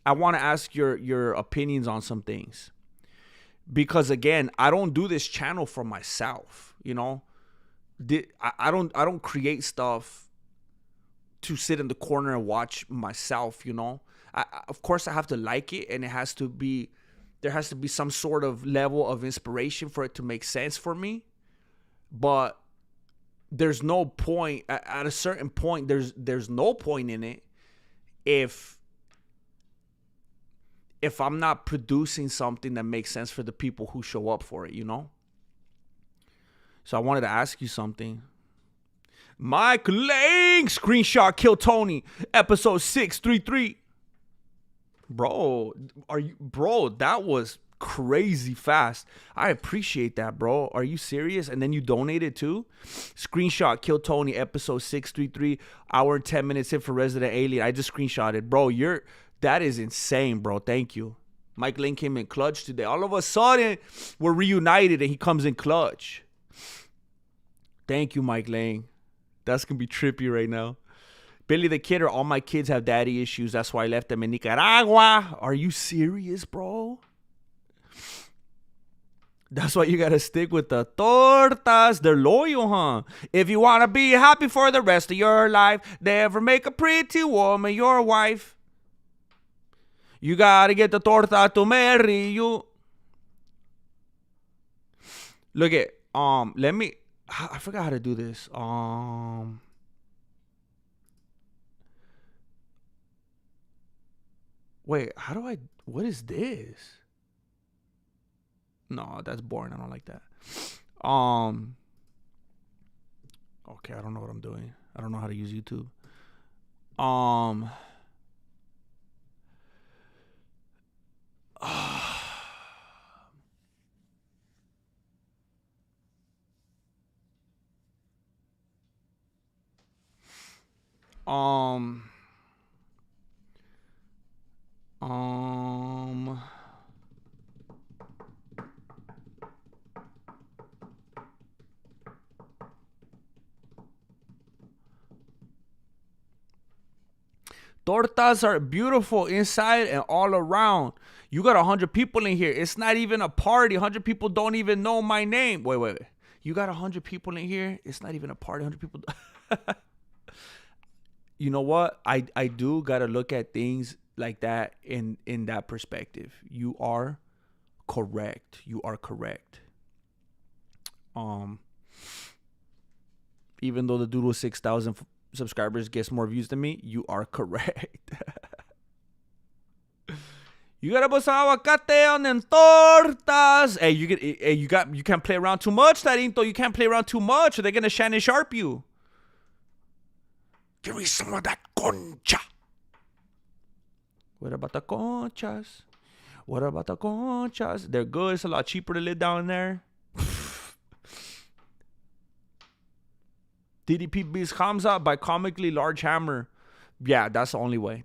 want to ask your opinions on some things. Because again, I don't do this channel for myself. You know, I don't create stuff to sit in the corner and watch myself, you know. Of course I have to like it, and there has to be some sort of level of inspiration for it to make sense for me. But there's no point at a certain point. There's no point in it if I'm not producing something that makes sense for the people who show up for it, you know. So I wanted to ask you something. Mike Lang, screenshot Kill Tony, episode 633. Bro, that was crazy fast. I appreciate that, bro. Are you serious? And then you donated too? Screenshot Kill Tony, episode 633, hour and 10 minutes in for Resident Alien. I just screenshotted. Bro, that is insane, bro. Thank you. Mike Lang came in clutch today. All of a sudden, we're reunited and he comes in clutch. Thank you, Mike Lang. That's going to be trippy right now. Billy the Kidder, all my kids have daddy issues. That's why I left them in Nicaragua. Are you serious, bro? That's why you gotta stick with the tortas. They're loyal, huh? If you wanna be happy for the rest of your life, never make a pretty woman your wife. You gotta get the torta to marry you. Look at let me. I forgot how to do this. Wait, how do I? What is this? No, that's boring. I don't like that. Okay, I don't know what I'm doing. I don't know how to use YouTube. Um. Tortas are beautiful inside and all around. You got 100 people in here. It's not even a party. 100 people don't even know my name. Wait. You got 100 people in here. It's not even a party. 100 people. You know what? I do got to look at things like that in that perspective. You are correct. Even though the dude with 6,000 subscribers gets more views than me, you are correct. You gotta put some aguacate on them tortas. Hey, you can't play around too much, Tarinto. You can't play around too much, or they're gonna Shannon Sharp you. Give me some of that concha. What about the conchas? They're good. It's a lot cheaper to live down there. DDP beats Hamza by comically large hammer. Yeah, that's the only way.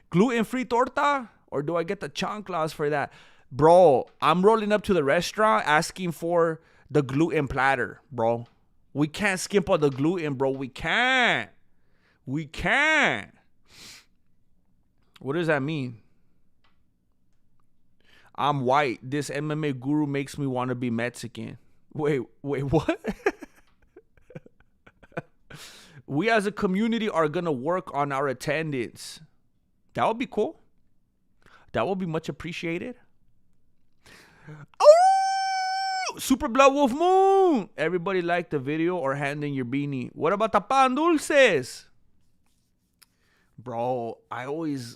Gluten-free torta? Or do I get the chanclas for that? Bro, I'm rolling up to the restaurant asking for the gluten platter, bro. We can't skimp on the gluten, bro. We can't. What does that mean? I'm white. This MMA guru makes me want to be Mexican. Wait, what? We as a community are going to work on our attendance. That would be cool. That will be much appreciated. Oh! Super Blood Wolf Moon. Everybody liked the video or handing your beanie. What about the pan dulces? Bro, I don't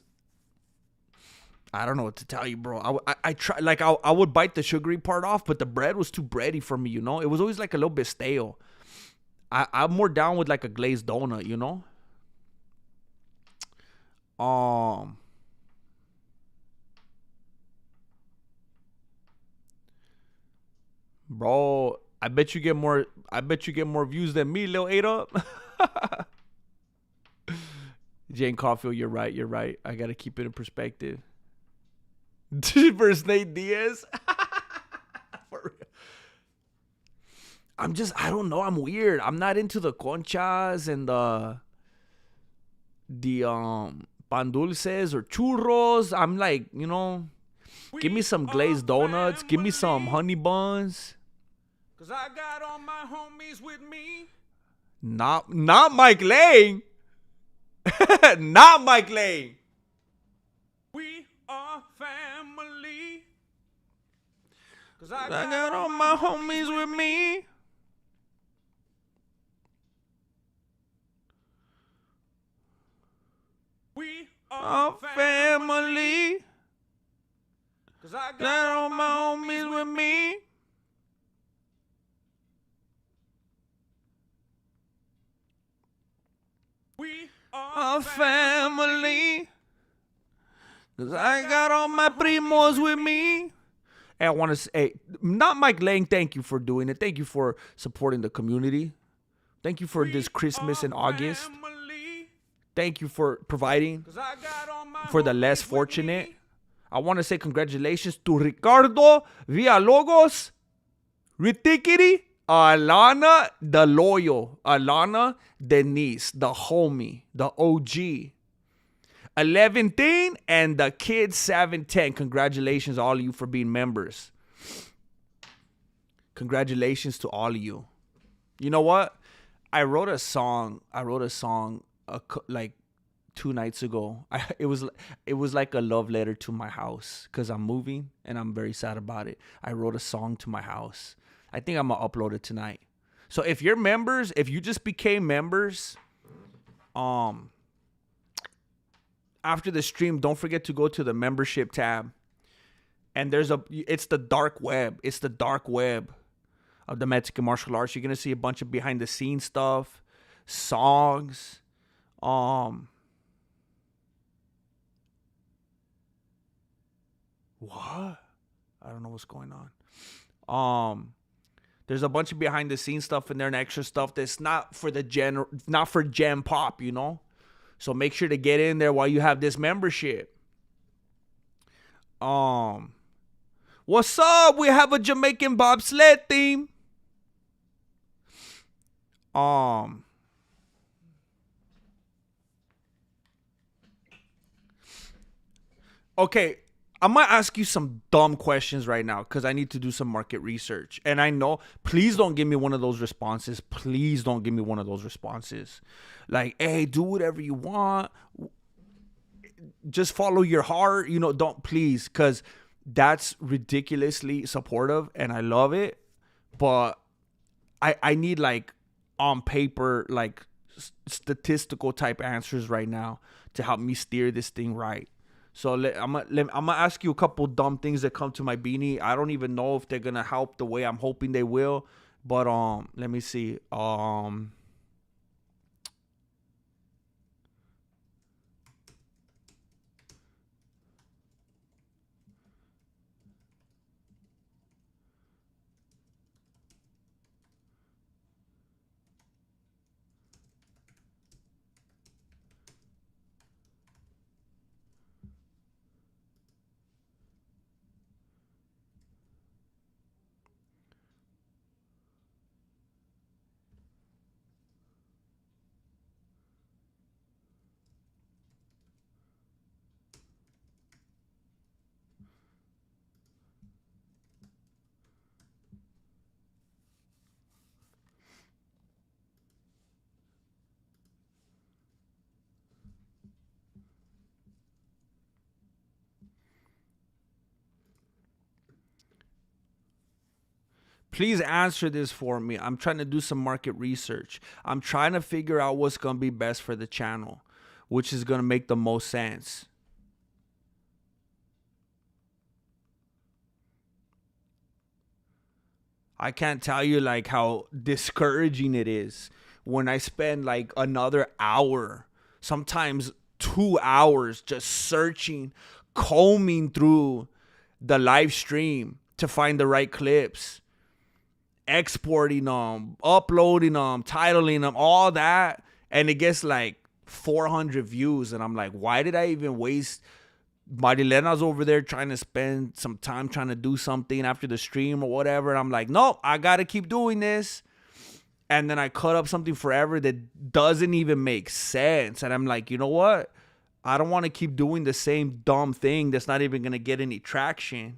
know what to tell you, bro. I try, like, I would bite the sugary part off, but the bread was too bready for me, you know? It was always like a little bit stale. I'm more down with like a glazed donut, you know? Bro, I bet you get more views than me, Lil 8up. Jane Caulfield, you're right. I gotta keep it in perspective. Versus Nate Diaz. For real. I don't know. I'm weird. I'm not into the conchas and the pan dulces or churros. I'm like, you know, give me some glazed donuts. Give me some honey buns. Cause I got all my homies with me. Not Mike Lang. Not Mike Lang. We are family. Cause I got all my homies with me. We are family. Cause I got all my homies with me. We are family. Cause I got all my primos with me. Hey, I want to say, not Mike Lang, thank you for doing it. Thank you for supporting the community. Thank you for this Christmas in August. Thank you for providing for the less fortunate. I want to say congratulations to Ricardo Villalobos, Ritikiri, Alana, the loyal, Alana, Denise, the homie, the OG, 11 and the kid 710. Congratulations, all of you, for being members. Congratulations to all of you. You know what? I wrote a song like 2 nights ago. It was like a love letter to my house because I'm moving and I'm very sad about it. I wrote a song to my house. I think I'm gonna upload it tonight. So if you're members, if you just became members, after the stream, don't forget to go to the membership tab. And it's the dark web. It's the dark web of the Mexican martial arts. You're gonna see a bunch of behind the scenes stuff, songs, what? I don't know what's going on. There's a bunch of behind the scenes stuff in there and extra stuff that's not for gen pop, you know? So make sure to get in there while you have this membership. What's up? We have a Jamaican bobsled theme. Okay, I'm going to ask you some dumb questions right now because I need to do some market research. And I know, please don't give me one of those responses. Please don't give me one of those responses. Like, hey, do whatever you want. Just follow your heart. You know, don't, please, because that's ridiculously supportive and I love it. But I need like on paper, like statistical type answers right now to help me steer this thing right. So I'm gonna ask you a couple dumb things that come to my beanie. I don't even know if they're gonna help the way I'm hoping they will. But let me see. Please answer this for me. I'm trying to do some market research. I'm trying to figure out what's going to be best for the channel, which is going to make the most sense. I can't tell you like how discouraging it is when I spend like another hour, sometimes 2 hours just searching, combing through the live stream to find the right clips, exporting them, uploading them, titling them, all that. And it gets like 400 views. And I'm like, why did I even waste? Marilena's over there trying to spend some time trying to do something after the stream or whatever. And I'm like, no, I got to keep doing this. And then I cut up something forever that doesn't even make sense. And I'm like, you know what? I don't want to keep doing the same dumb thing that's not even going to get any traction.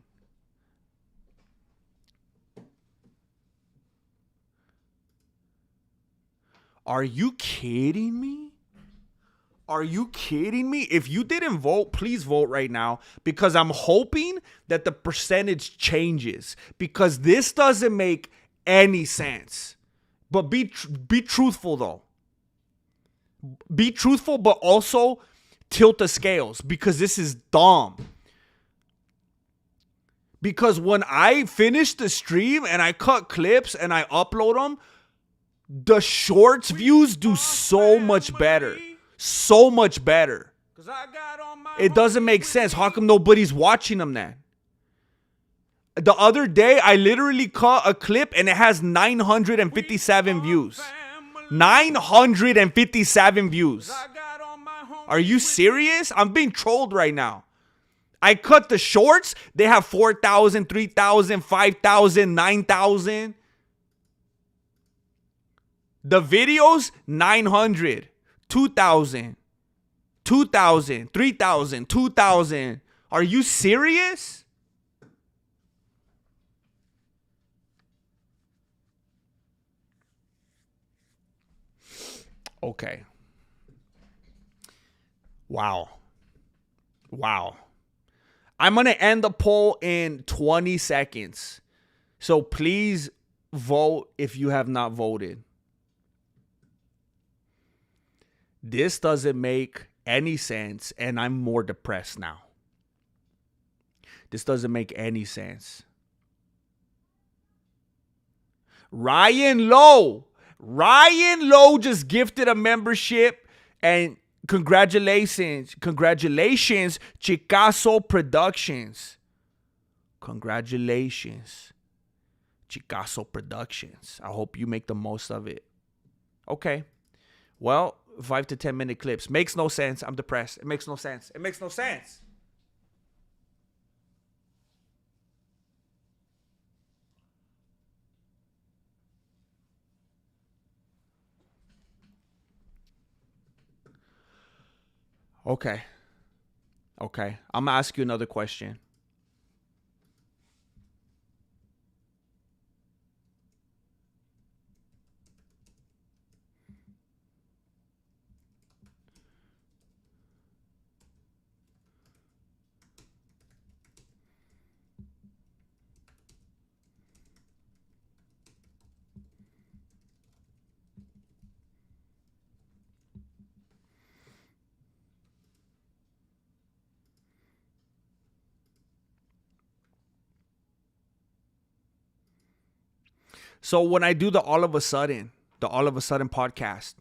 Are you kidding me? Are you kidding me? If you didn't vote, please vote right now because I'm hoping that the percentage changes because this doesn't make any sense. But be truthful though. Be truthful, but also tilt the scales because this is dumb. Because when I finish the stream and I cut clips and I upload them, the shorts views do so much better. So much better. It doesn't make sense. How come nobody's watching them then? The other day, I literally cut a clip and it has 957 views. 957 views. Are you serious? I'm being trolled right now. I cut the shorts. They have 4,000, 3,000, 5,000, 9,000. The videos, 900. 2,000, 2,000, 3,000, 2,000. Are you serious? Okay. Wow. I'm going to end the poll in 20 seconds. So please vote if you have not voted. This doesn't make any sense, and I'm more depressed now. This doesn't make any sense. Ryan Lowe just gifted a membership, and congratulations, Chicasso Productions. Congratulations, Chicasso Productions. I hope you make the most of it. Okay. Well, 5 to 10 minute clips. Makes no sense. I'm depressed. It makes no sense. Okay. I'm going to ask you another question. So when I do the all of a sudden podcast,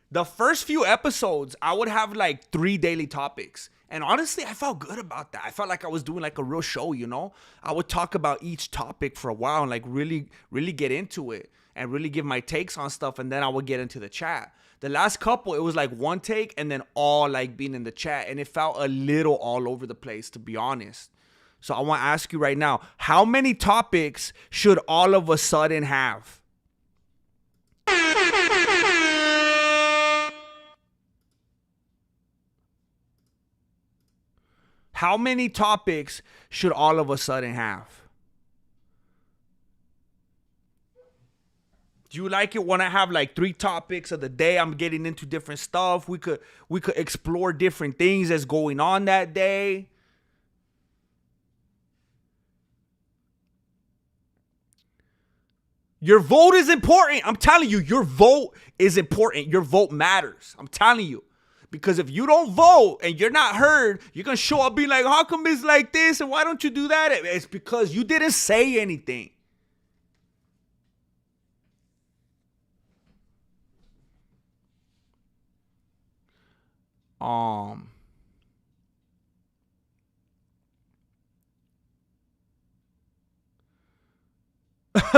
the first few episodes, I would have like 3 daily topics. And honestly, I felt good about that. I felt like I was doing like a real show, you know? I would talk about each topic for a while and like really, really get into it and really give my takes on stuff. And then I would get into the chat. The last couple, it was like one take and then all like being in the chat. And it felt a little all over the place, to be honest. So I want to ask you right now, how many topics should all of a sudden have? How many topics should all of a sudden have? Do you like it when I have like 3 topics of the day? I'm getting into different stuff. We could explore different things that's going on that day. Your vote is important. I'm telling you, your vote is important. Your vote matters. I'm telling you. Because if you don't vote and you're not heard, you're going to show up being like, how come it's like this and why don't you do that? It's because you didn't say anything.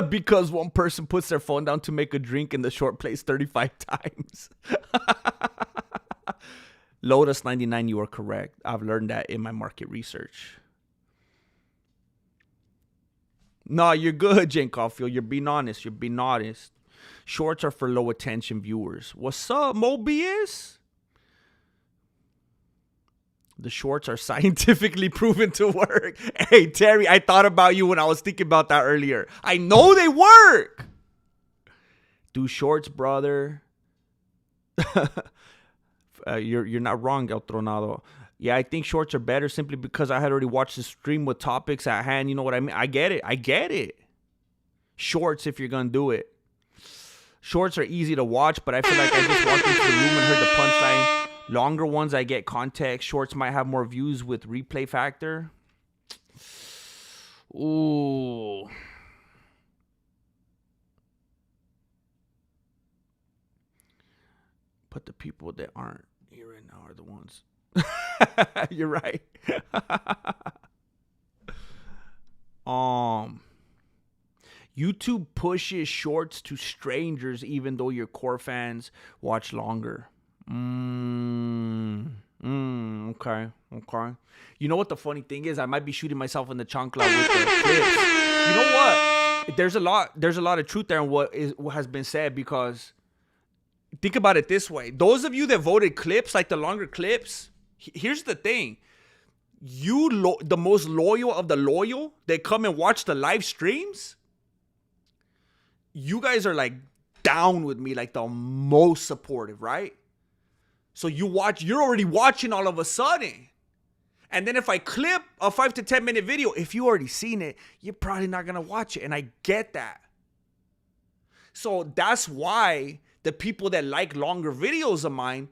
Because one person puts their phone down to make a drink and the short plays 35 times. Lotus 99, you are correct. I've learned that in my market research. No, you're good, Jane Caulfield. You're being honest. Shorts are for low attention viewers. What's up, Mobius? The shorts are scientifically proven to work. Hey, Terry, I thought about you when I was thinking about that earlier. I know they work. Do shorts, brother. You're not wrong, El Tronado. Yeah, I think shorts are better simply because I had already watched the stream with topics at hand. You know what I mean? I get it. Shorts if you're going to do it. Shorts are easy to watch, but I feel like I just walked into the room and heard the punchline. Longer ones, I get context. Shorts might have more views with replay factor. Ooh. But the people that aren't here right now are the ones. You're right. YouTube pushes shorts to strangers even though your core fans watch longer. Okay. You know what the funny thing is? I might be shooting myself in the chancla with the clips. You know what? There's a lot of truth there in what has been said, because think about it this way. Those of you that voted clips, like the longer clips, here's the thing. The most loyal of the loyal, they come and watch the live streams. You guys are like down with me, like the most supportive, right? So you're already watching all of a sudden. And then if I clip a 5 to 10 minute video, if you already seen it, you're probably not going to watch it. And I get that. So that's why the people that like longer videos of mine,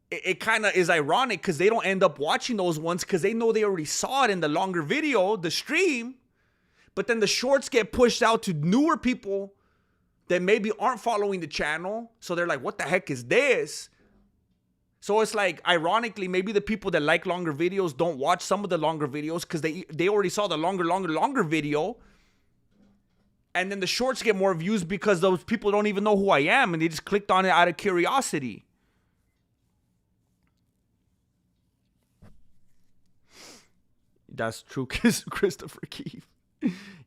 it kind of is ironic because they don't end up watching those ones because they know they already saw it in the longer video, the stream. But then the shorts get pushed out to newer people that maybe aren't following the channel. So they're like, what the heck is this? So it's like, ironically, maybe the people that like longer videos don't watch some of the longer videos because they already saw the longer video. And then the shorts get more views because those people don't even know who I am and they just clicked on it out of curiosity. That's true, Christopher Keefe.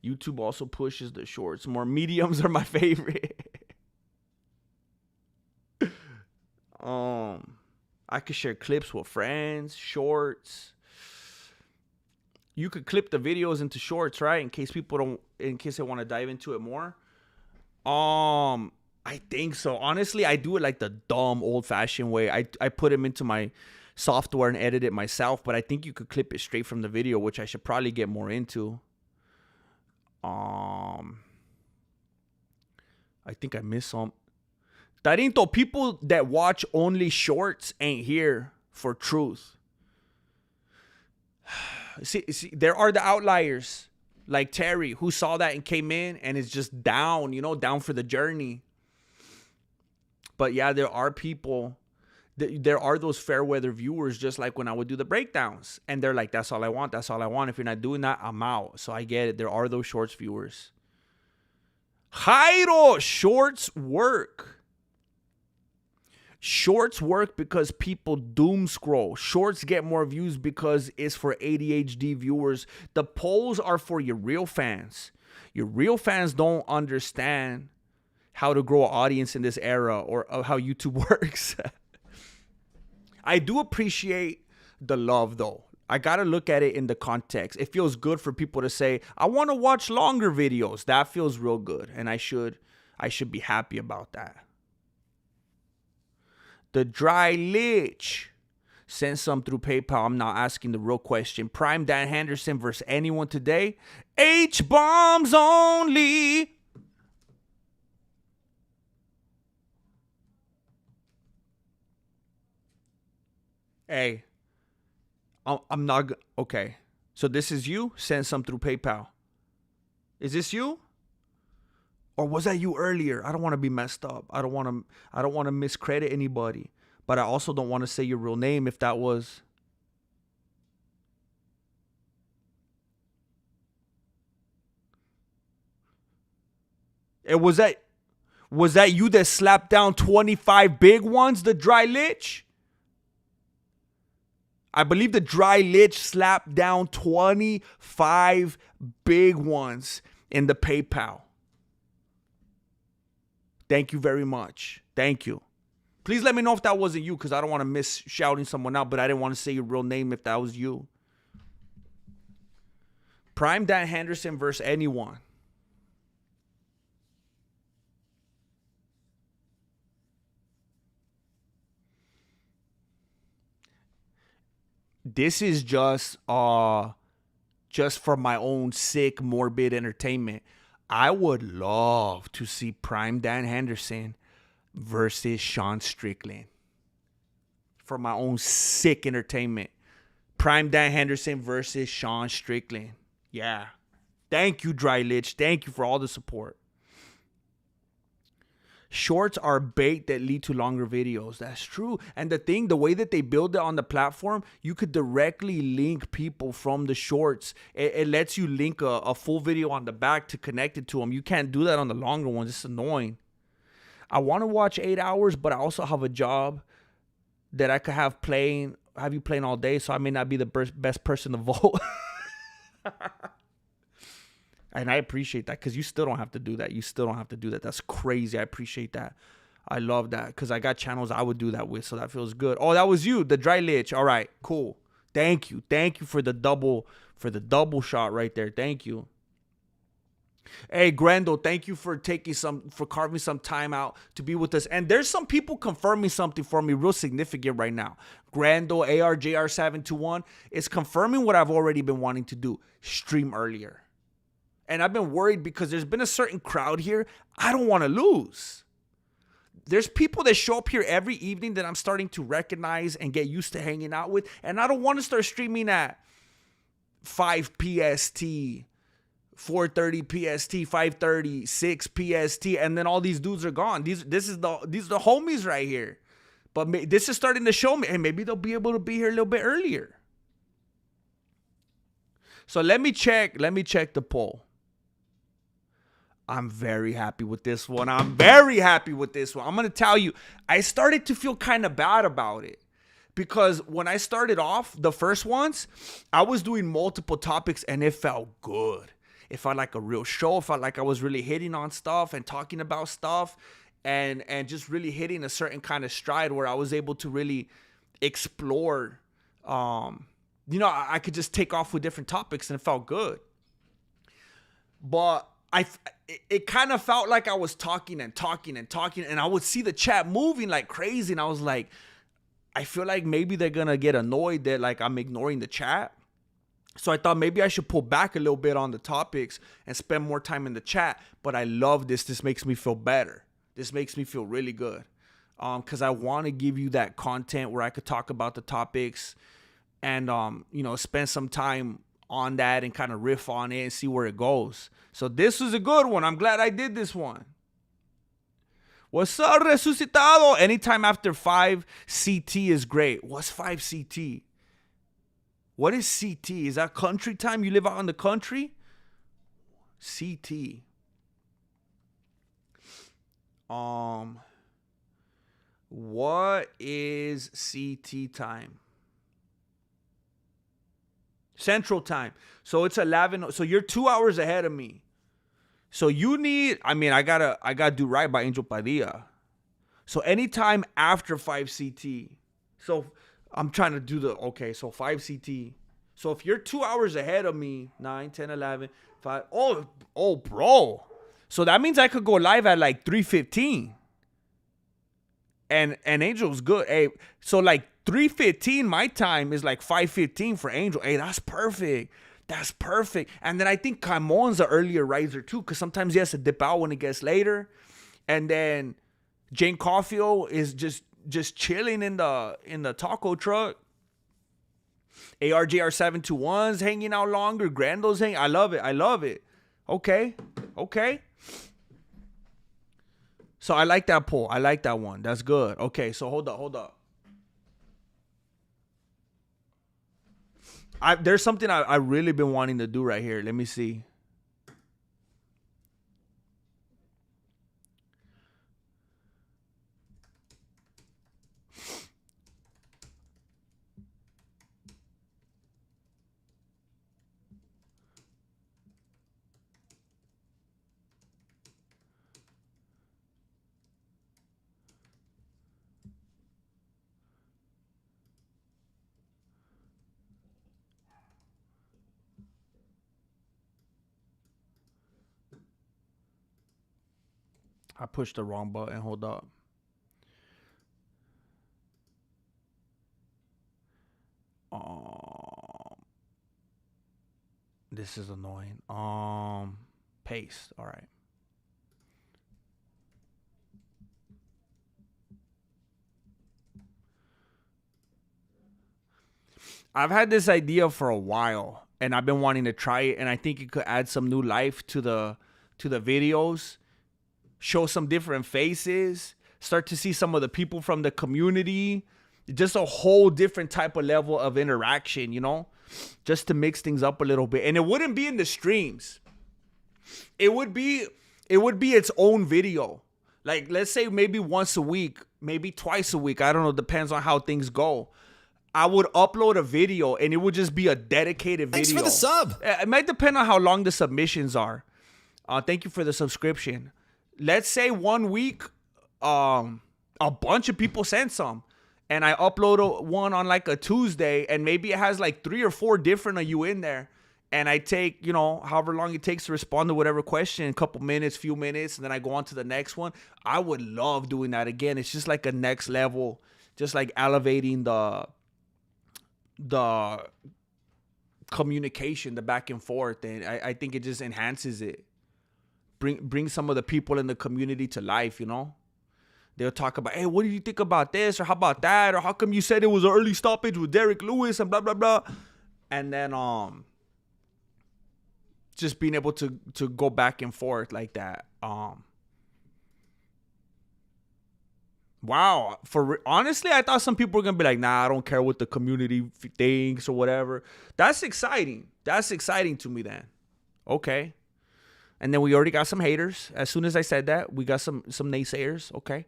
YouTube also pushes the shorts. More mediums are my favorite. I could share clips with friends, shorts. You could clip the videos into shorts, right? In case they want to dive into it more. I think so. Honestly, I do it like the dumb old-fashioned way. I put them into my software and edit it myself, but I think you could clip it straight from the video, which I should probably get more into. I think I missed some. Tarinto, people that watch only shorts ain't here for truth. See, there are the outliers like Terry who saw that and came in and is just down, down for the journey. But yeah, there are people, there are those fair weather viewers, just like when I would do the breakdowns. And they're like, that's all I want. That's all I want. If you're not doing that, I'm out. So I get it. There are those shorts viewers. Jairo, shorts work. Shorts work because people doom scroll. Shorts get more views because it's for ADHD viewers. The polls are for your real fans. Your real fans don't understand how to grow an audience in this era or how YouTube works. I do appreciate the love, though. I got to look at it in the context. It feels good for people to say, I want to watch longer videos. That feels real good. And I should be happy about that. The Dry Lich sent some through PayPal. I'm now asking the real question. Prime Dan Henderson versus anyone today? H-bombs only. Hey, I'm not... Okay. So this is you? Send some through PayPal. Is this you? Or was that you earlier? I don't want to be messed up. I don't want to miscredit anybody. But I also don't want to say your real name if that was... Was that you that slapped down 25 big ones, the Dry Lich? I believe the Dry Lich slapped down 25 big ones in the PayPal. Thank you very much. Thank you. Please let me know if that wasn't you, because I don't want to miss shouting someone out, but I didn't want to say your real name if that was you. Prime Dan Henderson versus anyone. This is just for my own sick, morbid entertainment. I would love to see Prime Dan Henderson versus Sean Strickland. For my own sick entertainment. Prime Dan Henderson versus Sean Strickland. Yeah. Thank you, Dry Lich. Thank you for all the support. Shorts are bait that lead to longer videos. That's true. And the way that they build it on the platform, you could directly link people from the shorts. It lets you link a full video on the back to connect it to them. You can't do that on the longer ones. It's annoying. I want to watch 8 hours, but I also have a job that I could have you playing all day, so I may not be the best person to vote. And I appreciate that, because you still don't have to do that. That's crazy. I appreciate that. I love that, because I got channels I would do that with, so that feels good. Oh, that was you, the Dry Lich. All right, cool. Thank you for the double shot right there. Thank you. Hey, Grendel, thank you for carving some time out to be with us. And there's some people confirming something for me real significant right now. Grendel, ARJR721 is confirming what I've already been wanting to do, stream earlier. And I've been worried because there's been a certain crowd here I don't want to lose. There's people that show up here every evening that I'm starting to recognize and get used to hanging out with. And I don't want to start streaming at 5 PST, 4:30 PST, 5:30, 6 PST, and then all these dudes are gone. These are the homies right here. But this is starting to show me, and maybe they'll be able to be here a little bit earlier. So let me check the poll. I'm very happy with this one. I'm going to tell you, I started to feel kind of bad about it. Because when I started off, the first ones, I was doing multiple topics and it felt good. It felt like a real show. It felt like I was really hitting on stuff and talking about stuff and just really hitting a certain kind of stride where I was able to really explore. I could just take off with different topics and it felt good. But it kind of felt like I was talking and I would see the chat moving like crazy and I was like, I feel like maybe they're going to get annoyed that like I'm ignoring the chat. So I thought maybe I should pull back a little bit on the topics and spend more time in the chat. But I love this. This makes me feel better. This makes me feel really good. Because I want to give you that content where I could talk about the topics and, spend some time on that and kind of riff on it and see where it goes. So this was a good one. I'm glad I did this one. What's up, Resucitado? Anytime after 5 CT is great. What's 5 CT? What is CT? Is that country time? You live out in the country? CT. What is CT time? Central time. So it's 11. So you're 2 hours ahead of me. So you need, I gotta do right by Angel Padilla. So anytime after 5 CT. So I'm trying to do so 5 CT. So if you're 2 hours ahead of me, 9, 10, 11, 5. Oh, bro. So that means I could go live at like 3:15. And Angel's good. Hey, so like 3:15 my time is like 5:15 for Angel. Hey, that's perfect. That's perfect. And then I think Camon's an earlier riser too, because sometimes he has to dip out when it gets later. And then Jane Caulfield is just chilling in the taco truck. ARJR721's hanging out longer. Grando's hanging. I love it. Okay. So I like that poll. I like that one. That's good. Okay, so hold up. There's something I really been wanting to do right here. Let me see. I pushed the wrong button. Hold up. This is annoying. Paste. All right. I've had this idea for a while, and I've been wanting to try it, and I think it could add some new life to the videos. Show some different faces, start to see some of the people from the community, just a whole different type of level of interaction, just to mix things up a little bit. And it wouldn't be in the streams. It would be its own video. Like, let's say maybe once a week, maybe twice a week. I don't know. Depends on how things go. I would upload a video and it would just be a dedicated video. Thanks for the sub. It might depend on how long the submissions are. Thank you for the subscription. Let's say 1 week, a bunch of people sent some, and I upload one on like a Tuesday, and maybe it has like 3 or 4 different of you in there, and I take, however long it takes to respond to whatever question, a couple minutes, few minutes, and then I go on to the next one. I would love doing that again. It's just like a next level, just like elevating the communication, the back and forth, and I think it just enhances it. Bring some of the people in the community to life, They'll talk about, hey, what do you think about this? Or how about that? Or how come you said it was an early stoppage with Derek Lewis and blah, blah, blah. And then just being able to go back and forth like that. Wow. Honestly, I thought some people were going to be like, nah, I don't care what the community thinks or whatever. That's exciting. That's exciting to me then. Okay. And then we already got some haters. As soon as I said that, we got some naysayers. Okay.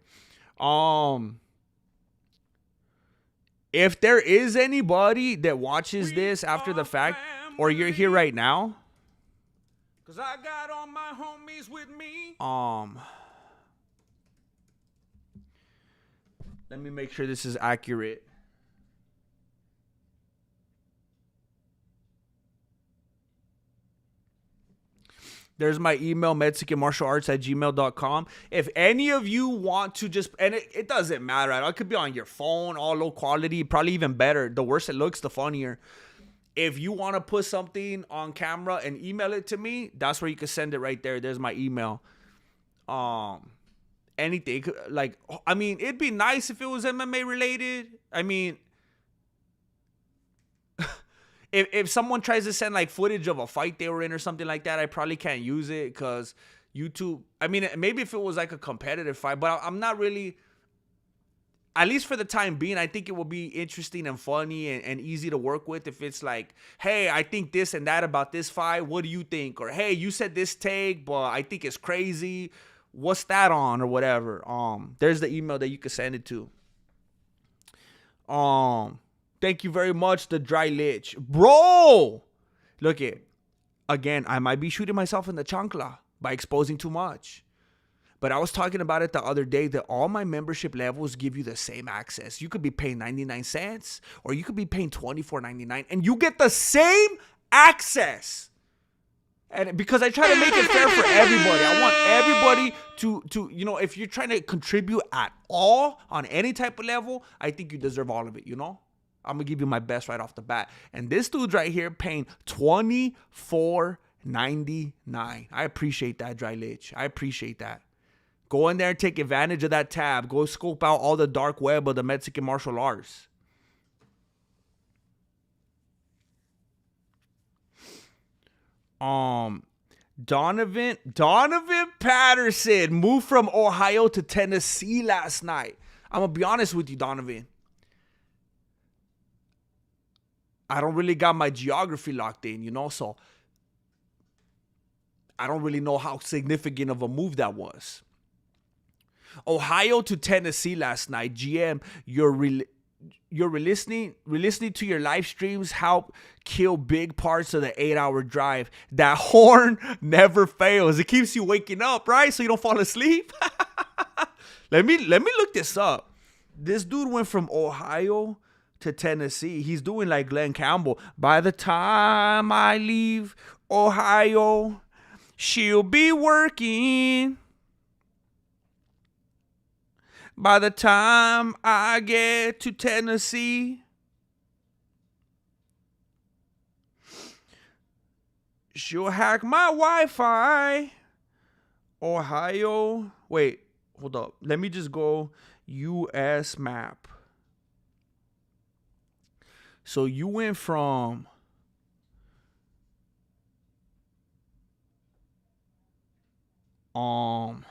If there is anybody that watches this after the fact, or you're here right now, cause I got all my homies with me. Let me make sure this is accurate. There's my email, MexicanMartialArts@gmail.com. If any of you want to just, and it doesn't matter. It could be on your phone, all low quality, probably even better. The worse it looks, the funnier. If you want to put something on camera and email it to me, that's where you can send it right there. There's my email. Anything. Like, I mean, it'd be nice if it was MMA related. I mean, If someone tries to send like footage of a fight they were in or something like that, I probably can't use it because YouTube. I mean, maybe if it was like a competitive fight, but I'm not really. At least for the time being, I think it will be interesting and funny and easy to work with if it's like, hey, I think this and that about this fight. What do you think? Or hey, you said this take, but I think it's crazy. What's that on or whatever? There's the email that you can send it to. Thank you very much, the dry lich. Bro! Look it. Again, I might be shooting myself in the chancla by exposing too much. But I was talking about it the other day that all my membership levels give you the same access. You could be paying 99 cents or you could be paying $24.99 and you get the same access. And because I try to make it fair for everybody. I want everybody to if you're trying to contribute at all on any type of level, I think you deserve all of it, I'm going to give you my best right off the bat. And this dude's right here paying $24.99. I appreciate that, Dry Lich. I appreciate that. Go in there and take advantage of that tab. Go scope out all the dark web of the Mexican martial arts. Donovan Patterson moved from Ohio to Tennessee last night. I'm going to be honest with you, Donovan. I don't really got my geography locked in, so I don't really know how significant of a move that was. Ohio to Tennessee last night. GM, you're listening to your live streams help kill big parts of the 8-hour drive. That horn never fails. It keeps you waking up, right? So you don't fall asleep. Let me look this up. This dude went from Ohio to Tennessee. He's doing like Glenn Campbell. By the time I leave Ohio, she'll be working. By the time I get to Tennessee, she'll hack my Wi-Fi. Ohio. Wait, hold up. Let me just go U.S. map. So you went from Ohio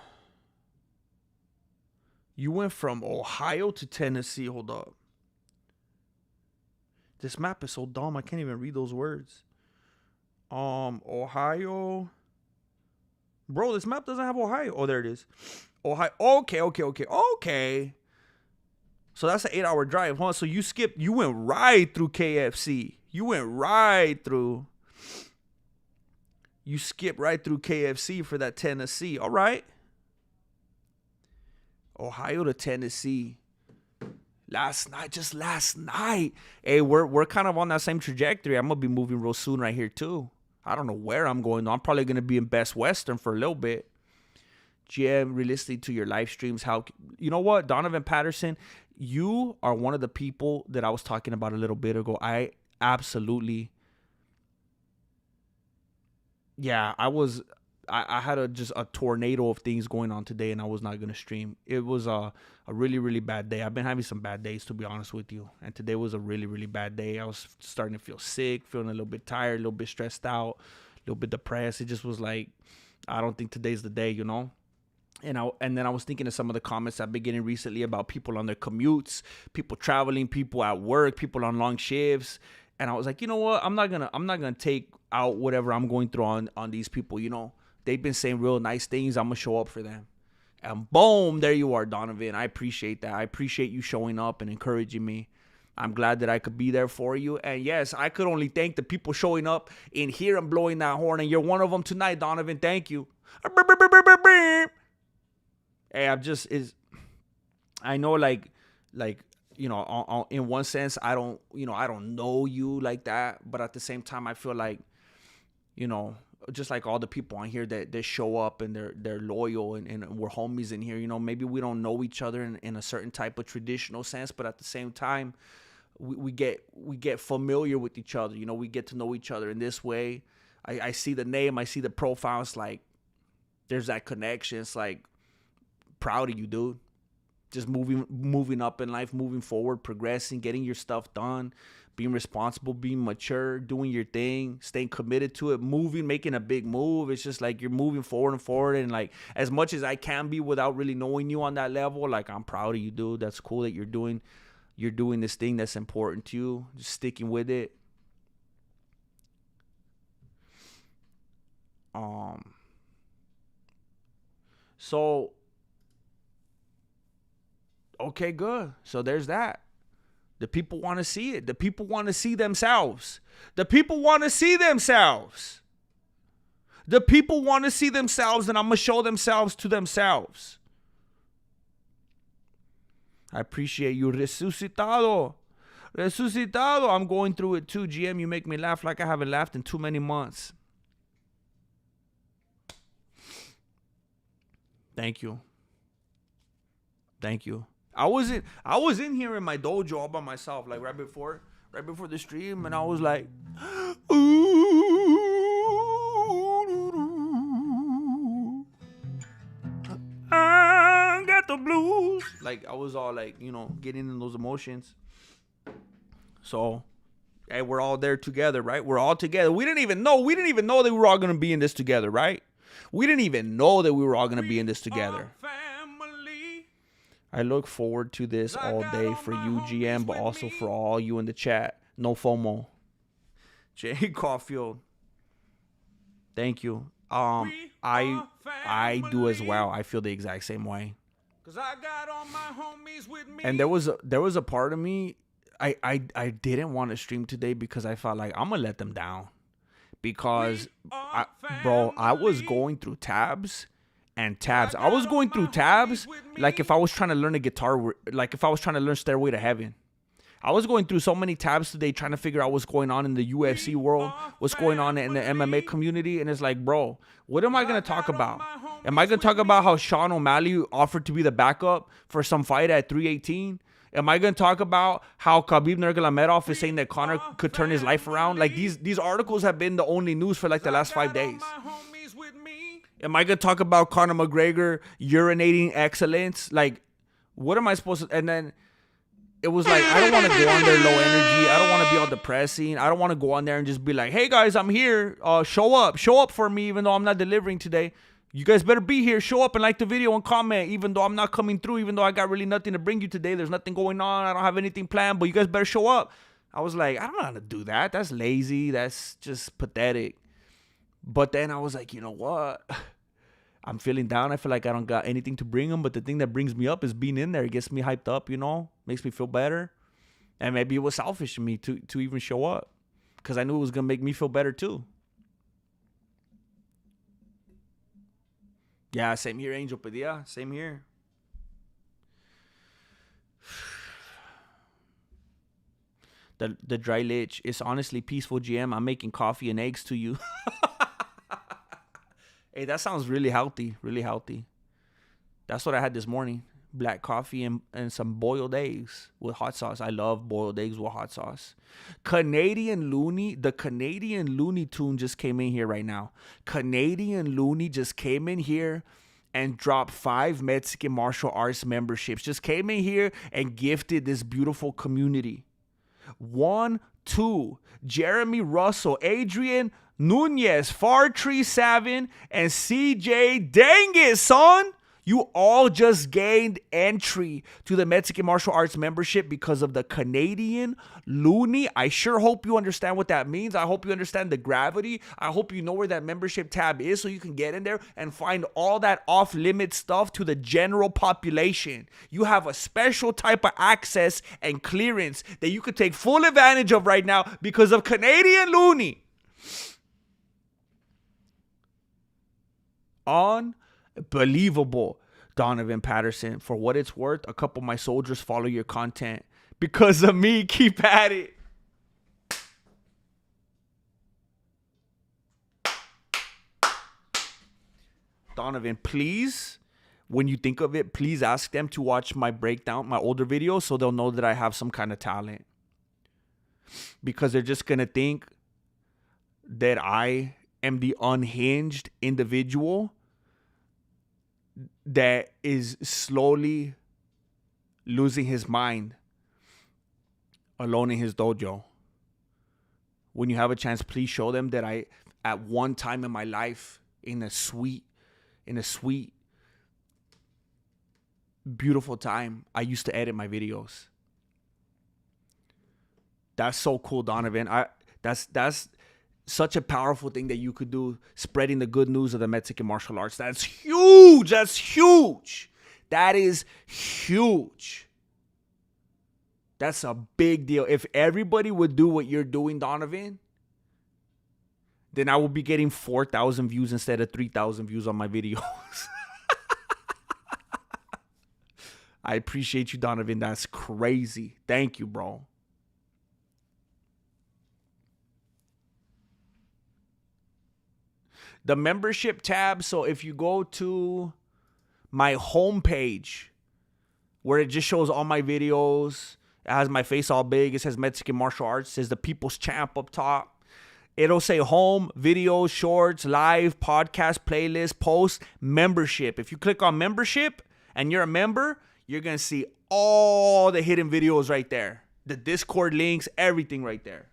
to Tennessee. Hold up. This map is so dumb. I can't even read those words. Ohio. Bro, this map doesn't have Ohio. Oh, there it is. Ohio. Okay. So that's an 8-hour drive, huh? So you went right through KFC. You skipped right through KFC for that Tennessee. All right. Ohio to Tennessee. Last night. Hey, we're kind of on that same trajectory. I'm going to be moving real soon right here too. I don't know where I'm going. I'm probably going to be in Best Western for a little bit. GM, re-listening to your live streams. How, you know what, Donovan Patterson, you are one of the people that I was talking about a little bit ago. I absolutely, yeah, I had just a tornado of things going on today, and I was not going to stream. It was a really, really bad day. I've been having some bad days, to be honest with you. And today was a really, really bad day. I was starting to feel sick, feeling a little bit tired, a little bit stressed out, a little bit depressed. It just was like, I don't think today's the day, you know? And then I was thinking of some of the comments I've been getting recently about people on their commutes, people traveling, people at work, people on long shifts. And I was like, you know what? I'm not gonna take out whatever I'm going through on these people. You know, they've been saying real nice things. I'm gonna show up for them. And boom, there you are, Donovan. I appreciate that. I appreciate you showing up and encouraging me. I'm glad that I could be there for you. And yes, I could only thank the people showing up in here and blowing that horn. And you're one of them tonight, Donovan. Thank you. Hey, I know, like, you know, in one sense, I don't know you like that, but at the same time, I feel like, you know, just like all the people on here that show up and they're loyal and we're homies in here, you know, maybe we don't know each other in a certain type of traditional sense, but at the same time, we get familiar with each other, you know, we get to know each other in this way. I see the name, I see the profile, it's like, there's that connection. It's like, proud of you, dude. Just moving up in life, moving forward, progressing, getting your stuff done, being responsible, being mature, doing your thing, staying committed to it, making a big move. It's just like you're moving forward and forward. And like, as much as I can be without really knowing you on that level, like, I'm proud of you, dude. That's cool that you're doing this thing that's important to you. Just sticking with it. So, okay, good. So there's that. The people want to see it. The people want to see themselves. The people want to see themselves. The people want to see themselves, and I'm going to show themselves to themselves. I appreciate you. Resucitado. Resucitado. I'm going through it too. GM, you make me laugh like I haven't laughed in too many months. Thank you. Thank you. I was in here in my dojo all by myself, like right before the stream, and I was like, I got the blues. Like, I was all like, you know, getting in those emotions. So, hey, we're all there together, right? We're all together. We didn't even know that we were all gonna be in this together, right? We didn't even know that we were all gonna be in this together. I look forward to this all day for you, GM, but also for all you in the chat. No FOMO. Jay Caulfield. Thank you. I do as well. I feel the exact same way. Cause I got all my homies with me. And there was a part of me, I didn't want to stream today because I felt like I'm gonna let them down. Because I was going through tabs. I was going through tabs like if I was trying to learn a guitar, like if I was trying to learn Stairway to Heaven. I was going through so many tabs today trying to figure out what's going on in the UFC world, what's going on in the MMA community. And it's like, bro, what am I going to talk about? Am I going to talk about how Sean O'Malley offered to be the backup for some fight at 318? Am I going to talk about how Khabib Nurmagomedov is saying that Conor could turn his life around? Like, these articles have been the only news for like the last 5 days. Am I going to talk about Conor McGregor urinating excellence? Like, what am I supposed to... And then it was like, I don't want to go on there low energy. I don't want to be all depressing. I don't want to go on there and just be like, hey, guys, I'm here. Show up for me even though I'm not delivering today. You guys better be here. Show up and like the video and comment even though I'm not coming through, even though I got really nothing to bring you today. There's nothing going on. I don't have anything planned, but you guys better show up. I was like, I don't know how to do that. That's lazy. That's just pathetic. But then I was like, you know what? I'm feeling down. I feel like I don't got anything to bring them. But the thing that brings me up is being in there. It gets me hyped up, you know? Makes me feel better. And maybe it was selfish of me to even show up. Because I knew it was going to make me feel better too. Yeah, same here, Angel Padilla. Same here. The dry lich. It's honestly peaceful, GM. I'm making coffee and eggs to you. Hey, that sounds really healthy. Really healthy. That's what I had this morning. Black coffee and some boiled eggs with hot sauce. I love boiled eggs with hot sauce. The Canadian Looney Tune just came in here right now. Canadian Looney just came in here and dropped 5 Mexican martial arts memberships. Just came in here and gifted this beautiful community. 1, 2, Jeremy Russell, Adrian Nunez, Fartree Savin, and CJ. Dang it, son! You all just gained entry to the Mexican martial arts membership because of the Canadian Looney. I sure hope you understand what that means. I hope you understand the gravity. I hope you know where that membership tab is so you can get in there and find all that off-limit stuff to the general population. You have a special type of access and clearance that you could take full advantage of right now because of Canadian Looney. Unbelievable, Donovan Patterson. For what it's worth, a couple of my soldiers follow your content because of me. Keep at it. Donovan, please, when you think of it, please ask them to watch my breakdown, my older videos, so they'll know that I have some kind of talent. Because they're just going to think that I am the unhinged individual that is slowly losing his mind alone in his dojo. When you have a chance, please show them that I, at one time in my life, in a sweet, beautiful time, I used to edit my videos. That's so cool, Donovan. That's such a powerful thing that you could do, spreading the good news of the Mexican martial arts. That's huge. That's huge. That is huge. That's a big deal. If everybody would do what you're doing, Donovan, then I would be getting 4,000 views instead of 3,000 views on my videos. I appreciate you, Donovan. That's crazy. Thank you, bro. The membership tab, so if you go to my homepage where it just shows all my videos, it has my face all big, it says Mexican Martial Arts, it says the People's Champ up top. It'll say home, videos, shorts, live, podcast, playlist, post, membership. If you click on membership and you're a member, you're going to see all the hidden videos right there. The Discord links, everything right there.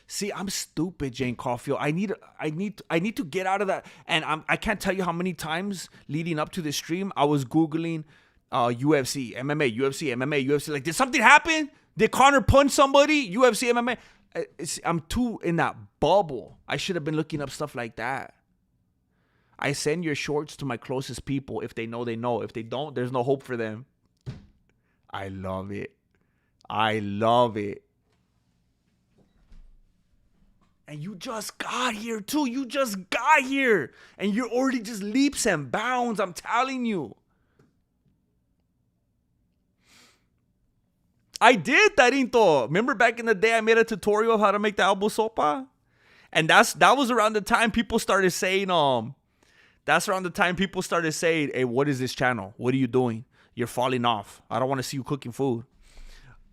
See, I'm stupid, Jane Caulfield. I need to get out of that. And I can't tell you how many times leading up to this stream I was Googling UFC, MMA, UFC, MMA, UFC. Like, did something happen? Did Connor punch somebody? UFC, MMA. I'm too in that bubble. I should have been looking up stuff like that. I send your shorts to my closest people. If they know, they know. If they don't, there's no hope for them. I love it. I love it. And you just got here, too. You just got here. And you're already just leaps and bounds. I'm telling you. I did, Tarinto. Remember back in the day, I made a tutorial of how to make the albo sopa? And that was around the time people started saying, that's around the time people started saying, hey, what is this channel? What are you doing? You're falling off. I don't want to see you cooking food.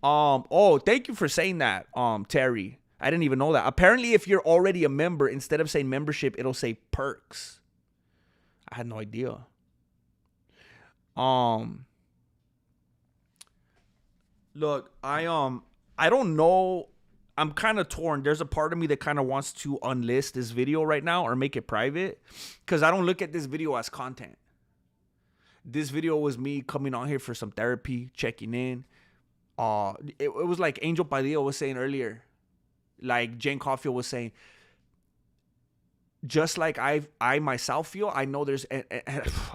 Oh, thank you for saying that, Terry. I didn't even know that. Apparently, if you're already a member, instead of saying membership, it'll say perks. I had no idea. Look, I don't know. I'm kind of torn. There's a part of me that kind of wants to unlist this video right now or make it private because I don't look at this video as content. This video was me coming on here for some therapy, checking in. It was like Angel Padilla was saying earlier. Like Jane Caulfield was saying, just like I myself feel, I know there's, and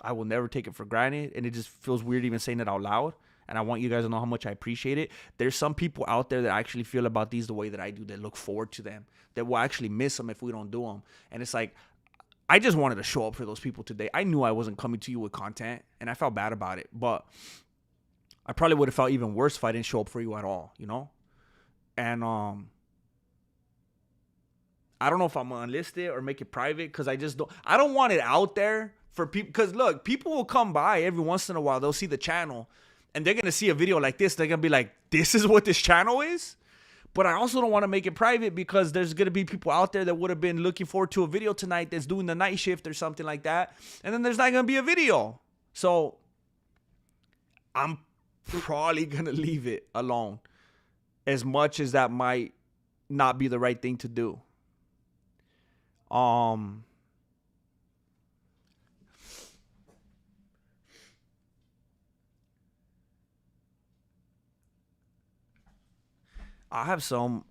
I will never take it for granted, and it just feels weird even saying it out loud, and I want you guys to know how much I appreciate it. There's some people out there that actually feel about these the way that I do, that look forward to them, that will actually miss them if we don't do them, and it's like, I just wanted to show up for those people today. I knew I wasn't coming to you with content, and I felt bad about it, but I probably would have felt even worse if I didn't show up for you at all, you know? And I don't know if I'm gonna enlist it or make it private, because I don't want it out there for people. Because look, people will come by every once in a while. They'll see the channel and they're gonna see a video like this. They're gonna be like, this is what this channel is. But I also don't want to make it private, because there's gonna be people out there that would have been looking forward to a video tonight that's doing the night shift or something like that, and then there's not gonna be a video. So I'm probably gonna leave it alone, as much as that might not be the right thing to do. I have some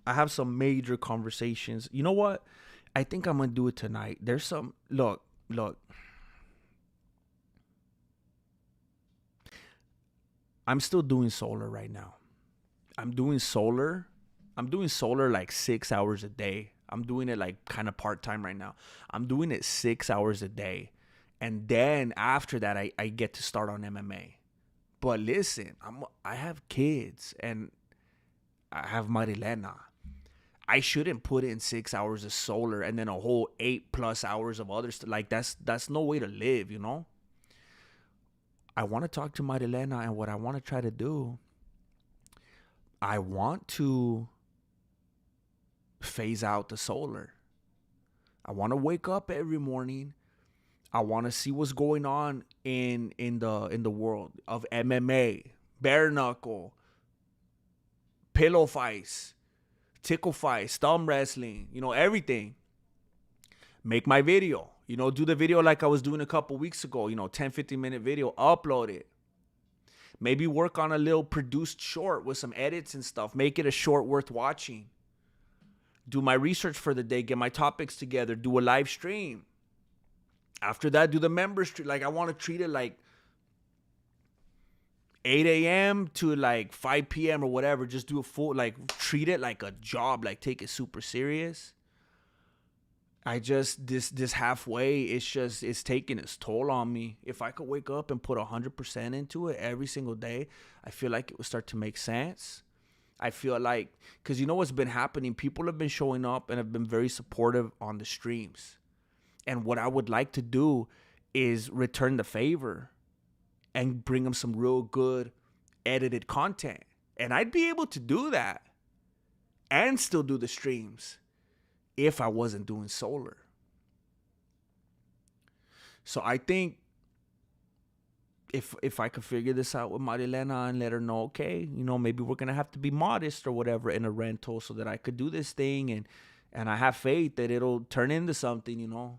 major conversations. You know what? I think I'm gonna do it tonight. There's some look. I'm still doing solar right now. I'm doing solar like 6 hours a day. I'm doing it like kind of part-time right now. I'm doing it 6 hours a day. And then after that, I get to start on MMA. But listen, I have kids and I have Marilena. I shouldn't put in 6 hours of solar and then a whole 8+ hours of other stuff. Like that's no way to live, you know? I want to talk to Marilena, and what I want to try to do, I want to phase out the solar. I want to wake up every morning. I want to see what's going on in the world of MMA, bare knuckle, pillow fights, tickle fights, thumb wrestling, everything. Make my video, do the video like I was doing a couple weeks ago, 10-15 minute video, upload it. Maybe work on a little produced short with some edits and stuff. Make it a short worth watching. Do my research for the day, get my topics together, do a live stream. After that, do the members stream. Like, I want to treat it like 8 a.m. to like 5 p.m. or whatever. Just do a full, treat it like a job, like take it super serious. This halfway, it's taking its toll on me. If I could wake up and put 100% into it every single day, I feel like it would start to make sense. I feel like, because you know what's been happening? People have been showing up and have been very supportive on the streams. And what I would like to do is return the favor and bring them some real good edited content. And I'd be able to do that and still do the streams if I wasn't doing solar. So I think if I could figure this out with Marilena and let her know, okay, maybe we're going to have to be modest or whatever in a rental so that I could do this thing, and I have faith that it'll turn into something,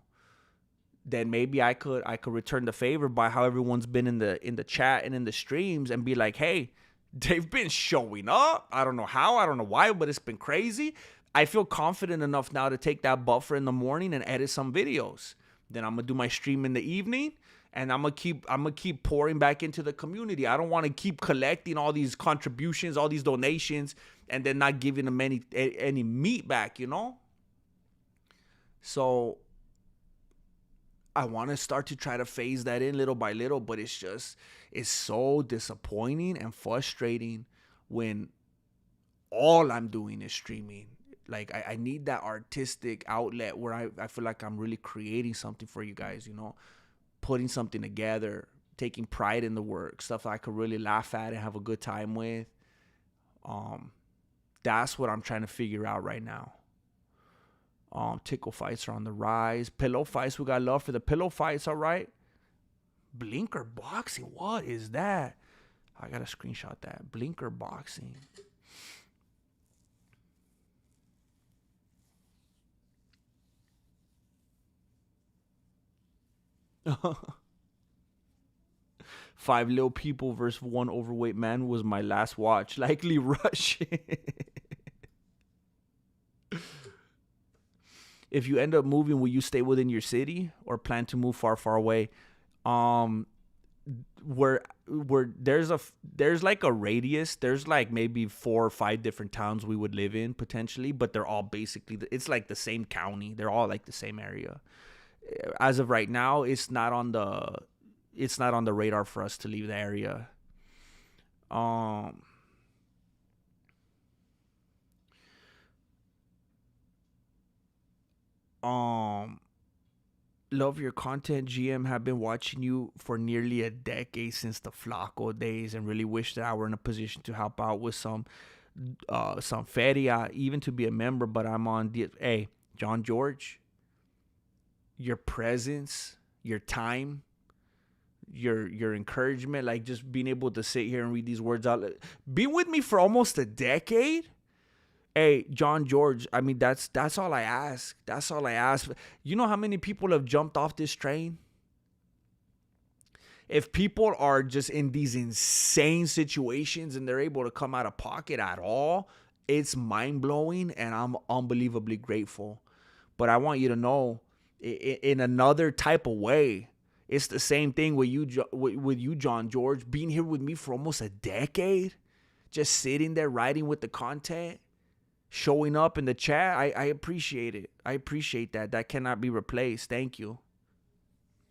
then maybe I could return the favor by how everyone's been in the chat and in the streams, and be like, hey, they've been showing up. I don't know how, I don't know why, but it's been crazy. I feel confident enough now to take that buffer in the morning and edit some videos. Then I'm gonna do my stream in the evening, and I'm gonna keep pouring back into the community. I don't want to keep collecting all these contributions, all these donations, and then not giving them any meat back, So I want to start to try to phase that in little by little, but it's so disappointing and frustrating when all I'm doing is streaming. Like, I need that artistic outlet where I feel like I'm really creating something for you guys, putting something together, taking pride in the work, stuff I could really laugh at and have a good time with. That's what I'm trying to figure out right now. Tickle fights are on the rise. Pillow fights, we got love for the pillow fights, all right? Blinker boxing, what is that? I gotta screenshot that. Blinker boxing. Five little people versus one overweight man was my last watch. Likely Rush. If you end up moving, will you stay within your city or plan to move far, far away? Where there's like a radius. There's like maybe 4 or 5 different towns we would live in potentially, but they're all basically, it's like the same county. They're all like the same area. As of right now, it's not on the radar for us to leave the area. Um, um, love your content, GM. Have been watching you for nearly a decade since the Flaco days, and really wish that I were in a position to help out with some feria, even to be a member. But I'm on the hey, John George. Your presence, your time, your encouragement, like just being able to sit here and read these words out, being with me for almost a decade. Hey, John George, I mean, that's all I ask. That's all I ask. You know how many people have jumped off this train? If people are just in these insane situations and they're able to come out of pocket at all, it's mind-blowing, and I'm unbelievably grateful. But I want you to know, in another type of way, it's the same thing with you, John George, being here with me for almost a decade, just sitting there writing with the content, showing up in the chat. I appreciate it. I appreciate that. That cannot be replaced. Thank you.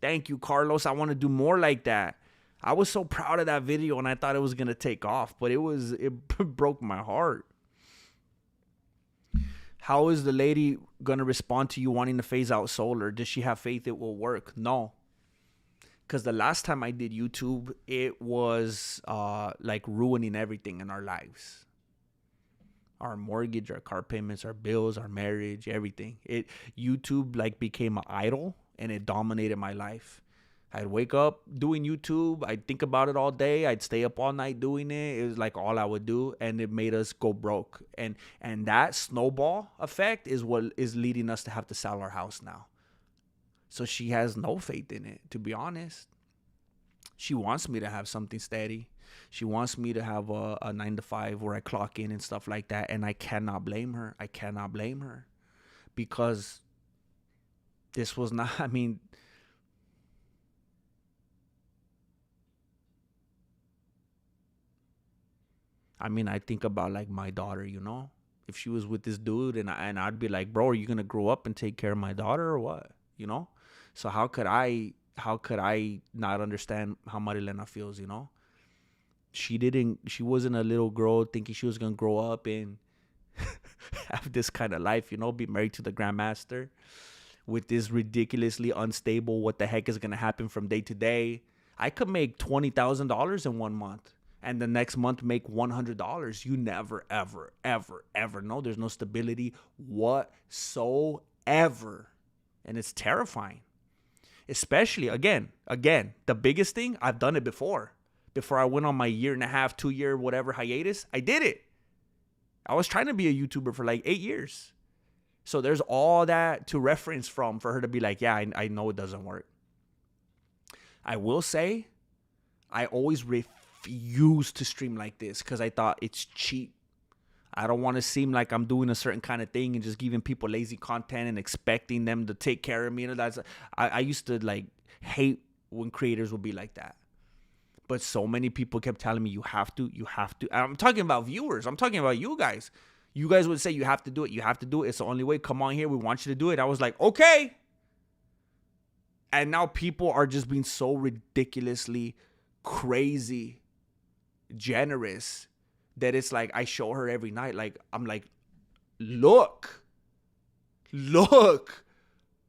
Thank you, Carlos. I want to do more like that. I was so proud of that video, and I thought it was going to take off, but it broke my heart. How is the lady going to respond to you wanting to phase out solar? Does she have faith it will work? No. Because the last time I did YouTube, it was like ruining everything in our lives. Our mortgage, our car payments, our bills, our marriage, everything. YouTube like became an idol, and it dominated my life. I'd wake up doing YouTube. I'd think about it all day. I'd stay up all night doing it. It was like all I would do, and it made us go broke. And that snowball effect is what is leading us to have to sell our house now. So she has no faith in it, to be honest. She wants me to have something steady. She wants me to have a 9-to-5 where I clock in and stuff like that. And I cannot blame her. I cannot blame her. Because this was not, I mean, I think about like my daughter, you know, if she was with this dude, and I'd be like, bro, are you going to grow up and take care of my daughter or what? You know? So how could I not understand how Marilena feels, you know? She wasn't a little girl thinking she was going to grow up and have this kind of life, you know, be married to the grandmaster with this ridiculously unstable, what the heck is going to happen from day to day. I could make $20,000 in 1 month, and the next month make $100. You never, ever, ever, ever know. There's no stability whatsoever. And it's terrifying. Especially, again, the biggest thing, I've done it before. Before I went on my 1.5 year, 2 year, whatever hiatus, I did it. I was trying to be a YouTuber for like 8 years. So there's all that to reference from for her to be like, yeah, I know it doesn't work. I will say, I always refused to stream like this because I thought it's cheap. I don't want to seem like I'm doing a certain kind of thing and just giving people lazy content and expecting them to take care of me. You know, I used to like hate when creators would be like that. But so many people kept telling me, you have to. I'm talking about viewers. I'm talking about you guys. You guys would say, you have to do it. You have to do it. It's the only way. Come on here. We want you to do it. I was like, okay. And now people are just being so ridiculously crazy generous that it's like I show her every night. Like, I'm like, look.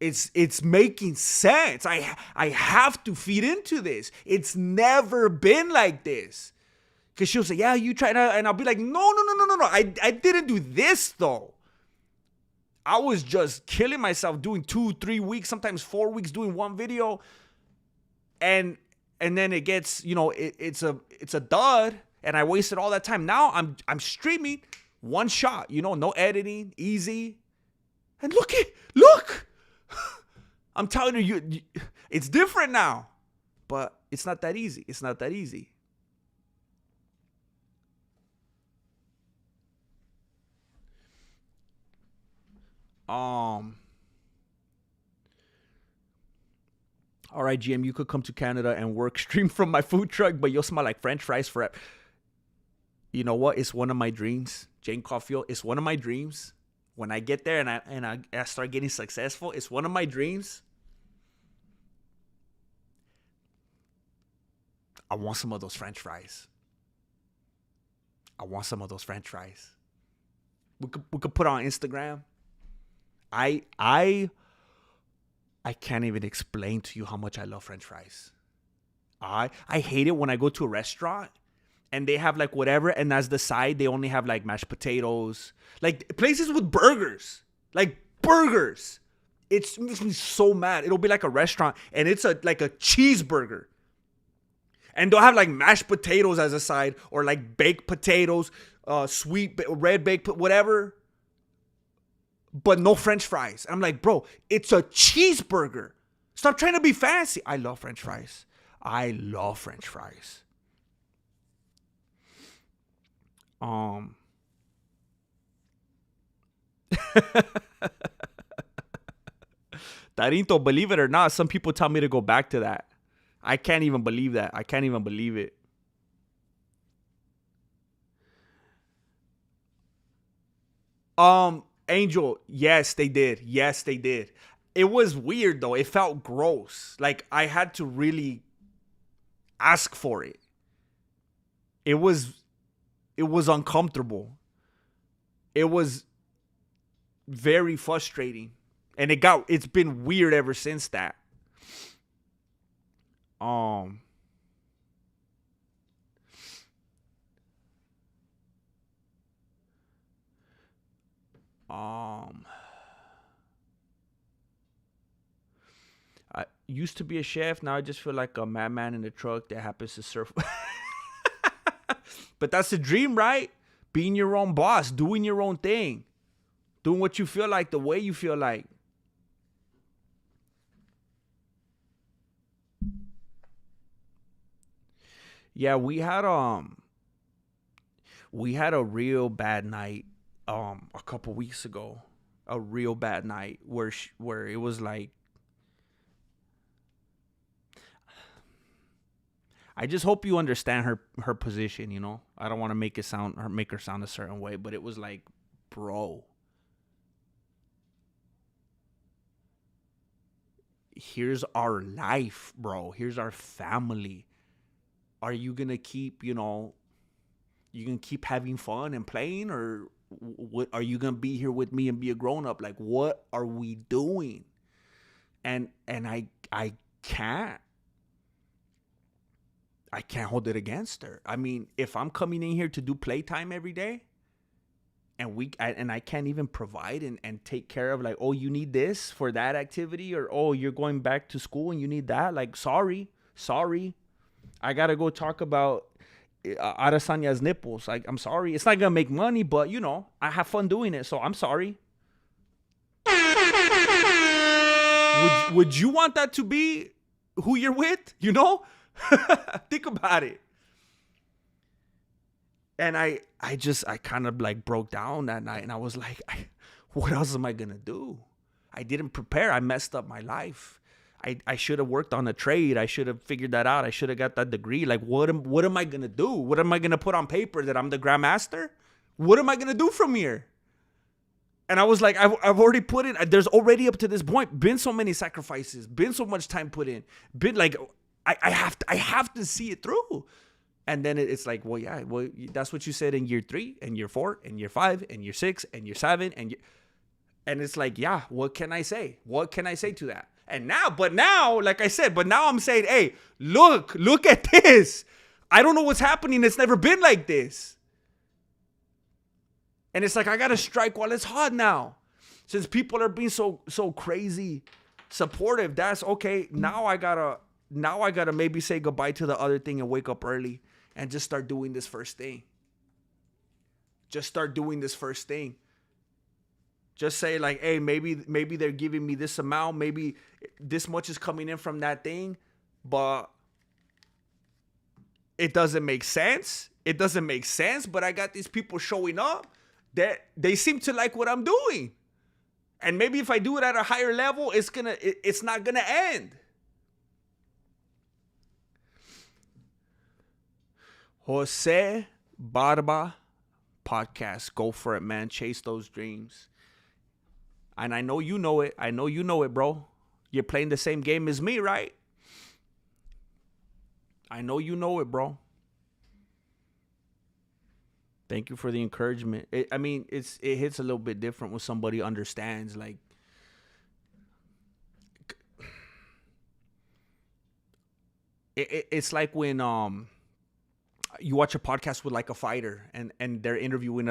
It's making sense. I have to feed into this. It's never been like this. Because she'll say, yeah, you try to, and I'll be like, no. I didn't do this though. I was just killing myself doing 2-3 weeks, sometimes 4 weeks doing one video. And then it gets, you know, it's a dud, and I wasted all that time. Now I'm streaming one shot, you know, no editing, easy. And look. I'm telling you, it's different now. But it's not that easy. It's not that easy. All right, GM, you could come to Canada and work stream from my food truck, but you'll smell like French fries forever. You know what? It's one of my dreams. Jane Caulfield, it's one of my dreams. When I get there and I start getting successful, it's one of my dreams. I want some of those French fries. I want some of those French fries. We could put on Instagram. I can't even explain to you how much I love French fries. I hate it when I go to a restaurant and they have like whatever, and as the side they only have like mashed potatoes, like places with burgers, like burgers. It makes me so mad. It'll be like a restaurant and it's like a cheeseburger, and they'll have like mashed potatoes as a side, or like baked potatoes, sweet red baked whatever, but no French fries. I'm like, bro, it's a cheeseburger. Stop trying to be fancy. I love French fries. I love French fries. Tarito, believe it or not, some people tell me to go back to that. I can't even believe that. I can't even believe it. Angel, yes, they did. Yes, they did. It was weird though. It felt gross. Like I had to really ask for it. It was uncomfortable. It was very frustrating. And it's been weird ever since that. I used to be a chef. Now I just feel like a madman in a truck that happens to surf. But that's the dream, right? Being your own boss, doing your own thing, doing what you feel like, the way you feel like. Yeah, we had a real bad night a couple weeks ago. A real bad night where it was like, I just hope you understand her position, you know? I don't want to make her sound a certain way, but it was like, bro, here's our life, bro. Here's our family. Are you going to keep, you going to keep having fun and playing, or what are you going to be here with me and be a grown up? Like, what are we doing? And I can't hold it against her. I mean, if I'm coming in here to do playtime every day and I can't even provide and take care of, like, oh, you need this for that activity, or oh, you're going back to school and you need that, like, sorry. I got to go talk about Arasanya's nipples. Like, I'm sorry. It's not going to make money, but, I have fun doing it, so I'm sorry. Would you want that to be who you're with? Think about it. And I kind of like broke down that night, and I was like, what else am I going to do? I didn't prepare. I messed up my life. I should have worked on a trade. I should have figured that out. I should have got that degree. Like, what am I going to do? What am I going to put on paper, that I'm the grandmaster? What am I going to do from here? And I was like, I've already put in, there's already up to this point been so many sacrifices, been so much time put in, been like, I have to see it through. And then it's like, well, yeah, that's what you said in year 3 and year 4 and year 5 and year 6 and year 7 and it's like, yeah, what can I say? What can I say to that? And now, like I said, I'm saying, hey, look at this. I don't know what's happening. It's never been like this. And it's like, I got to strike while it's hot now. Since people are being so crazy supportive, that's okay. Now I gotta maybe say goodbye to the other thing and wake up early and just start doing this first thing. Just say like, hey, maybe they're giving me this amount. Maybe this much is coming in from that thing, but it doesn't make sense. But I got these people showing up that they seem to like what I'm doing. And maybe if I do it at a higher level, it's not gonna end. Jose Barba podcast. Go for it, man. Chase those dreams. And I know you know it. Bro. You're playing the same game as me, right? I know you know it, bro. Thank you for the encouragement. It hits a little bit different when somebody understands. Like, it's like when you watch a podcast with like a fighter and they're interviewing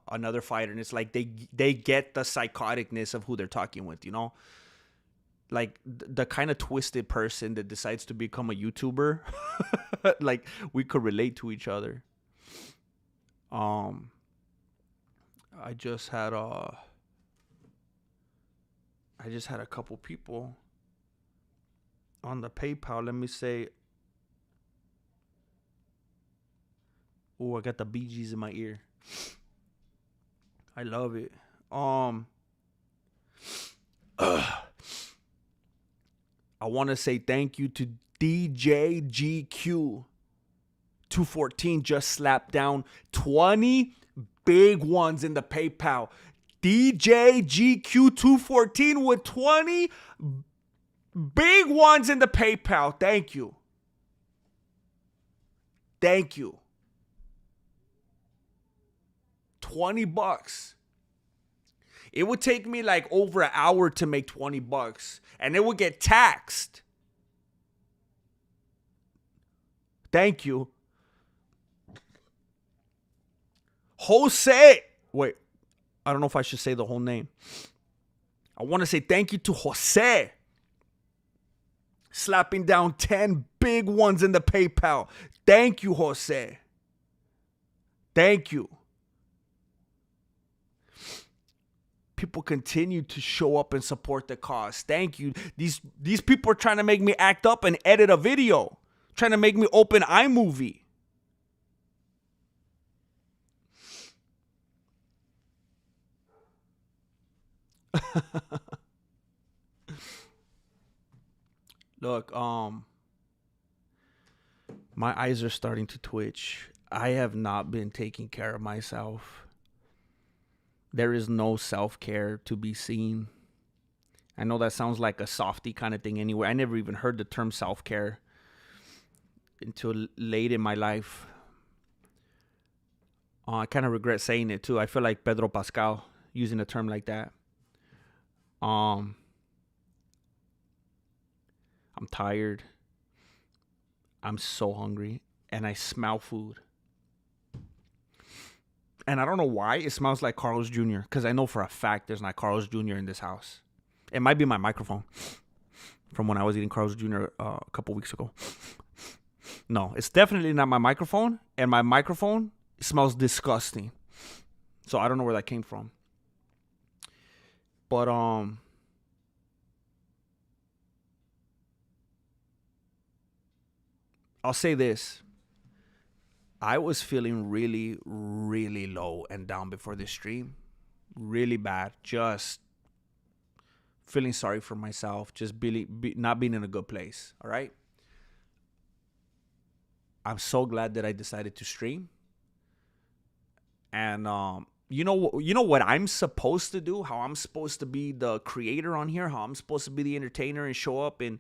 another fighter, and it's like they get the psychoticness of who they're talking with, you know? Like the kind of twisted person that decides to become a YouTuber. Like, we could relate to each other. I just had a couple people on the PayPal. Let me say, oh, I got the Bee Gees in my ear. I love it. I want to say thank you to DJGQ214. Just slapped down 20 big ones in the PayPal. DJGQ214 with 20 big ones in the PayPal. Thank you. Thank you. $20. It would take me like over an hour to make $20, and it would get taxed. Thank you. Jose. Wait, I don't know if I should say the whole name. I want to say thank you to Jose. Slapping down 10 big ones in the PayPal. Thank you, Jose. Thank you. People continue to show up and support the cause. Thank you. These people are trying to make me act up and edit a video. Trying to make me open iMovie. Look, my eyes are starting to twitch. I have not been taking care of myself. There is no self-care to be seen. I know that sounds like a softy kind of thing anyway. I never even heard the term self-care until late in my life. I kind of regret saying it too. I feel like Pedro Pascal using a term like that. I'm tired. I'm so hungry. And I smell food. And I don't know why it smells like Carl's Jr. Because I know for a fact there's not Carl's Jr. in this house. It might be my microphone from when I was eating Carl's Jr. A couple weeks ago. No, it's definitely not my microphone. And my microphone smells disgusting. So I don't know where that came from. But I'll say this. I was feeling really, really low and down before this stream. Really bad. Just feeling sorry for myself. Just not being in a good place. All right? I'm so glad that I decided to stream. And you know what I'm supposed to do? How I'm supposed to be the creator on here? How I'm supposed to be the entertainer and show up and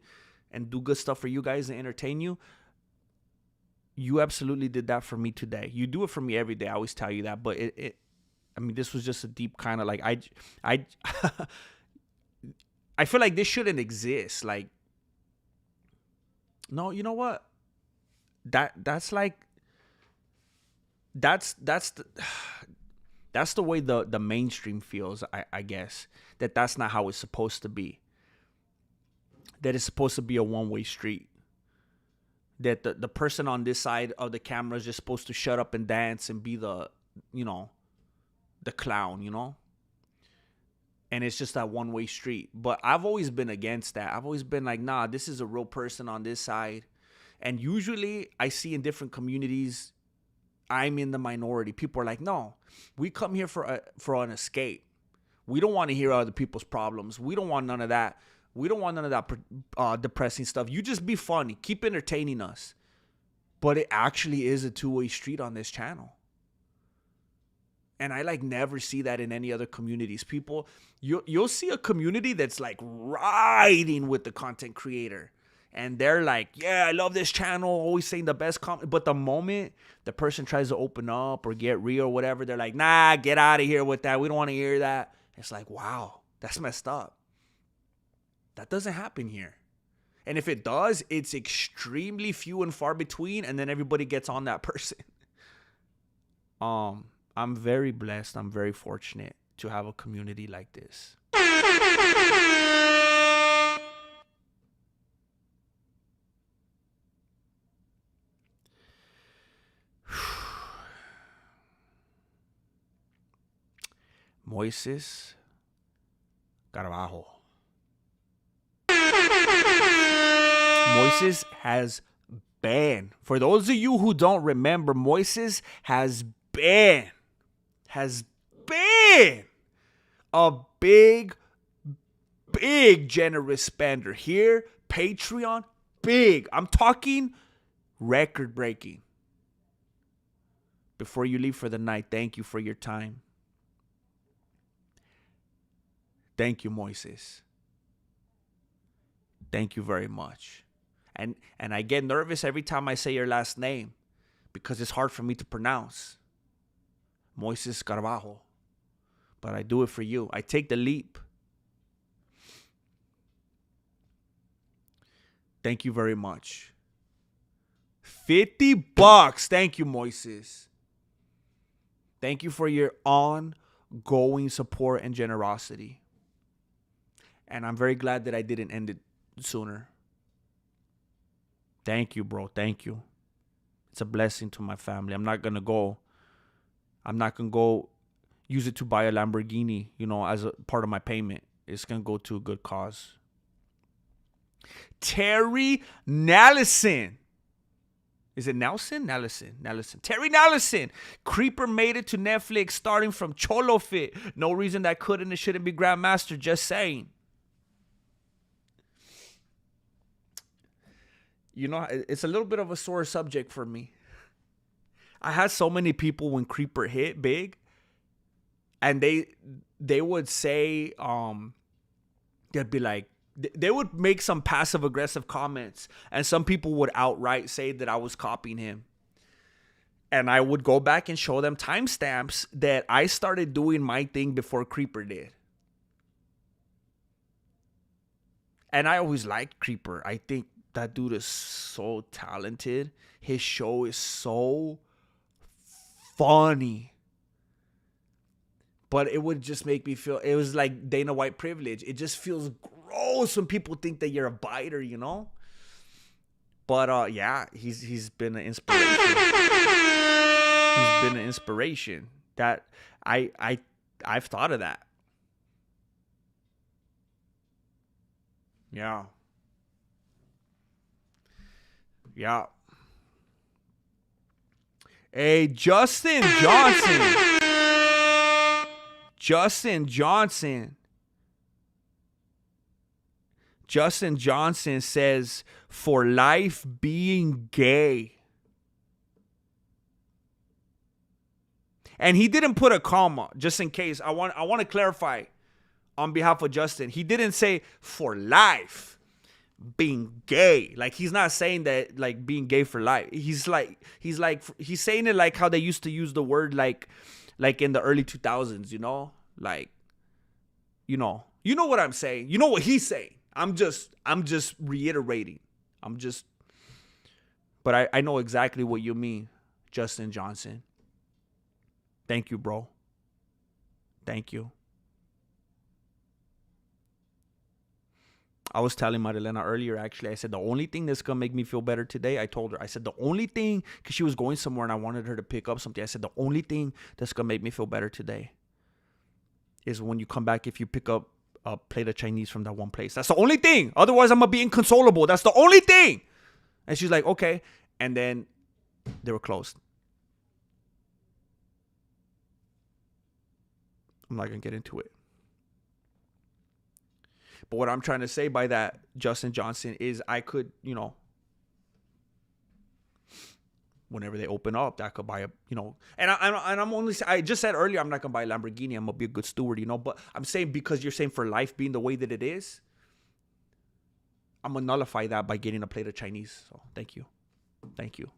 do good stuff for you guys and entertain you? You absolutely did that for me today. You do it for me every day. I always tell you that. But this was just a deep kind of like, I feel like this shouldn't exist. Like, no, you know what? That's the way the mainstream feels, I guess. That's not how it's supposed to be. That it's supposed to be a one-way street. That the person on this side of the camera is just supposed to shut up and dance and be the clown, And it's just that one-way street. But I've always been against that. I've always been like, nah, this is a real person on this side. And usually I see in different communities, I'm in the minority. People are like, no, we come here for an escape. We don't want to hear other people's problems. We don't want none of that. We don't want none of that depressing stuff. You just be funny. Keep entertaining us. But it actually is a two-way street on this channel. And I never see that in any other communities. People, you'll see a community that's riding with the content creator. And they're like, yeah, I love this channel, always saying the best comment. But the moment the person tries to open up or get real or whatever, they're like, nah, get out of here with that. We don't want to hear that. It's like, wow, that's messed up. That doesn't happen here. And if it does, it's extremely few and far between, and then everybody gets on that person. I'm very blessed. I'm very fortunate to have a community like this. Moises Carabajo. Moises has been, for those of you who don't remember, Moises has been a big generous spender. Here, Patreon, big. I'm talking record breaking. Before you leave for the night, thank you for your time. Thank you, Moises. Thank you very much. And I get nervous every time I say your last name because it's hard for me to pronounce. Moises Carabajo. But I do it for you. I take the leap. Thank you very much. $50. Thank you, Moises. Thank you for your ongoing support and generosity. And I'm very glad that I didn't end it sooner. Thank you, bro. Thank you. It's a blessing to my family. I'm not going to go use it to buy a Lamborghini, as a part of my payment. It's going to go to a good cause. Terry Nallison. Is it Nelson? Nallison. Terry Nallison. Creeper made it to Netflix starting from Cholo Fit. No reason that couldn't and shouldn't be Grandmaster. Just saying. It's a little bit of a sore subject for me. I had so many people when Creeper hit big, and they would say, they'd be like, they would make some passive aggressive comments, and some people would outright say that I was copying him. And I would go back and show them timestamps that I started doing my thing before Creeper did. And I always liked Creeper. I think that dude is so talented. His show is so funny. But it would just make me feel, it was like Dana White privilege. It just feels gross when people think that you're a biter, But yeah, he's been an inspiration. He's been an inspiration. That I've thought of that. Yeah. Yeah. Hey, Justin Johnson. Justin Johnson says, for life being gay. And he didn't put a comma, just in case. I want to clarify on behalf of Justin. He didn't say for life being gay. Like, he's not saying that like being gay for life. He's saying it like how they used to use the word like in the early 2000s, like, you know what I'm saying. You know what he's saying. I'm just reiterating. But I know exactly what you mean, Justin Johnson. Thank you, bro. Thank you. I was telling Marilena earlier, actually, I said, the only thing that's going to make me feel better today, I told her, I said, the only thing, because she was going somewhere and I wanted her to pick up something. I said, the only thing that's going to make me feel better today is when you come back, if you pick up a plate of Chinese from that one place. That's the only thing. Otherwise, I'm going to be inconsolable. That's the only thing. And she's like, okay. And then they were closed. I'm not going to get into it. But what I'm trying to say by that, Justin Johnson, is I could, whenever they open up, I could buy a, and I just said earlier, I'm not going to buy a Lamborghini. I'm going to be a good steward, but I'm saying, because you're saying for life being the way that it is, I'm going to nullify that by getting a plate of Chinese. So thank you. Thank you.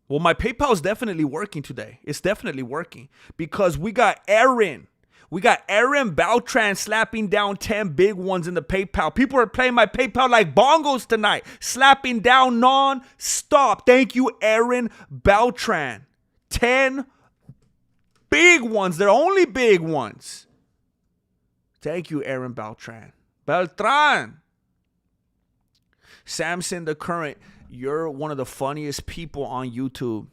Well, my PayPal is definitely working today. It's definitely working because we got Aaron. We got Aaron Beltran slapping down 10 big ones in the PayPal. People are playing my PayPal like bongos tonight. Slapping down non-stop. Thank you, Aaron Beltran. 10 big ones. They're only big ones. Thank you, Aaron Beltran. Beltran. Samson the Current. You're one of the funniest people on YouTube.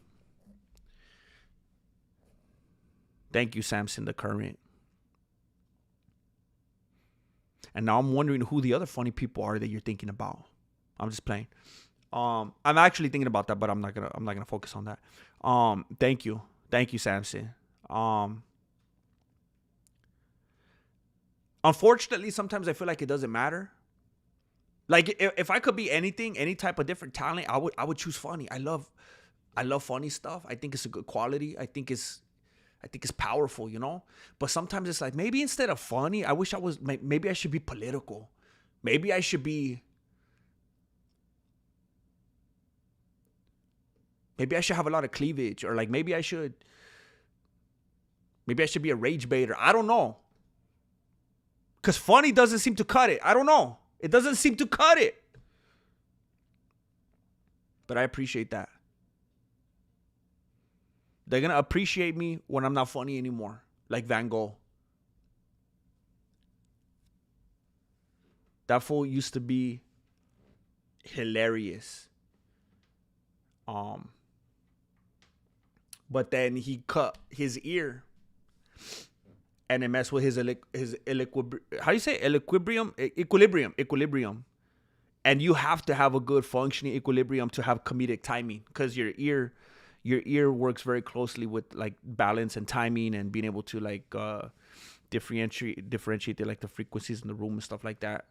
Thank you, Samson the Current. And now I'm wondering who the other funny people are that you're thinking about. I'm just playing. I'm actually thinking about that, but I'm not gonna focus on that. Thank you, Samson. Unfortunately, sometimes I feel like it doesn't matter. Like if I could be anything, any type of different talent, I would choose funny. I love funny stuff. I think it's a good quality. I think it's powerful, you know? But sometimes it's like, maybe instead of funny, maybe I should be political. Maybe I should have a lot of cleavage, or like maybe I should be a rage baiter. I don't know. Because funny doesn't seem to cut it. I don't know. It doesn't seem to cut it. But I appreciate that. They're going to appreciate me when I'm not funny anymore. Like Van Gogh. That fool used to be hilarious. But then he cut his ear. And it messed with his how do you say equilibrium. And you have to have a good functioning equilibrium to have comedic timing, because your ear works very closely with like balance and timing and being able to like differentiate the frequencies in the room and stuff like that.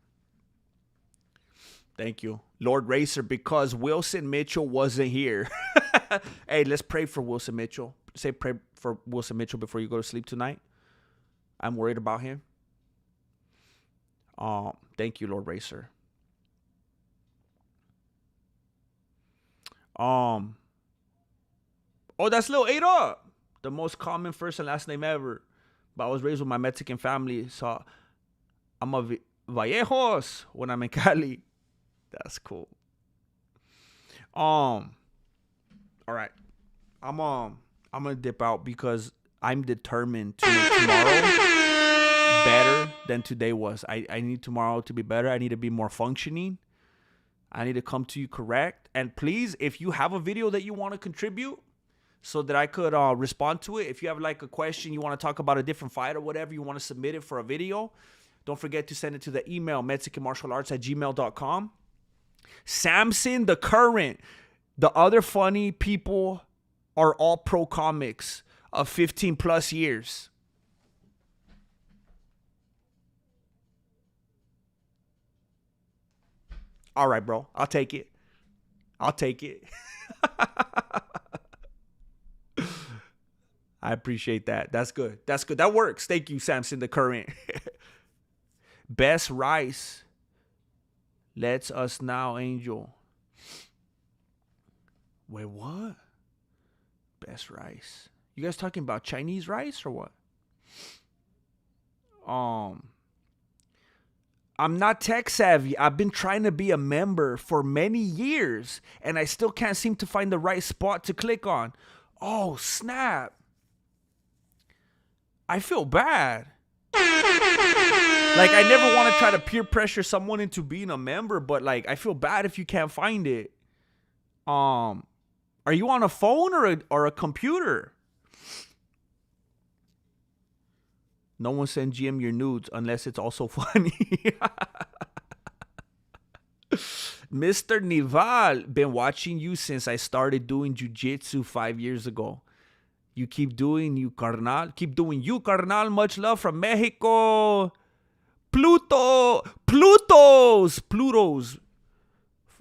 Thank you, Lord Racer, because Wilson Mitchell wasn't here. Hey, let's pray for Wilson Mitchell. Pray for Wilson Mitchell before you go to sleep tonight. I'm worried about him. Thank you, Lord Racer. Oh, that's Lil 8 Up. The most common first and last name ever. But I was raised with my Mexican family, so I'm a Vallejos when I'm in Cali. That's cool. All right. I'm gonna dip out because I'm determined to make tomorrow better than today was. I need tomorrow to be better. I need to be more functioning. I need to come to you correct. And please, if you have a video that you want to contribute so that I could respond to it. If you have like a question, you want to talk about a different fight or whatever, you want to submit it for a video, don't forget to send it to the email, mexicanmartialarts@gmail.com. Samson the Current. The other funny people are all pro comics of 15 plus years. All right, bro. I'll take it. I appreciate that. That's good. That works. Thank you, Samson the Current. Best rice. Let's us now, Angel. Wait, what? Best rice. You guys talking about Chinese rice or what? I'm not tech savvy. I've been trying to be a member for many years, and I still can't seem to find the right spot to click on. Oh, snap. I feel bad. Like, I never want to try to peer pressure someone into being a member, but like, I feel bad if you can't find it. Are you on a phone or a computer? No one send GM your nudes unless it's also funny. Mr. Nival, been watching you since I started doing jiu-jitsu 5 years ago. You keep doing you, carnal. Keep doing you, carnal. Much love from Mexico. Plutos.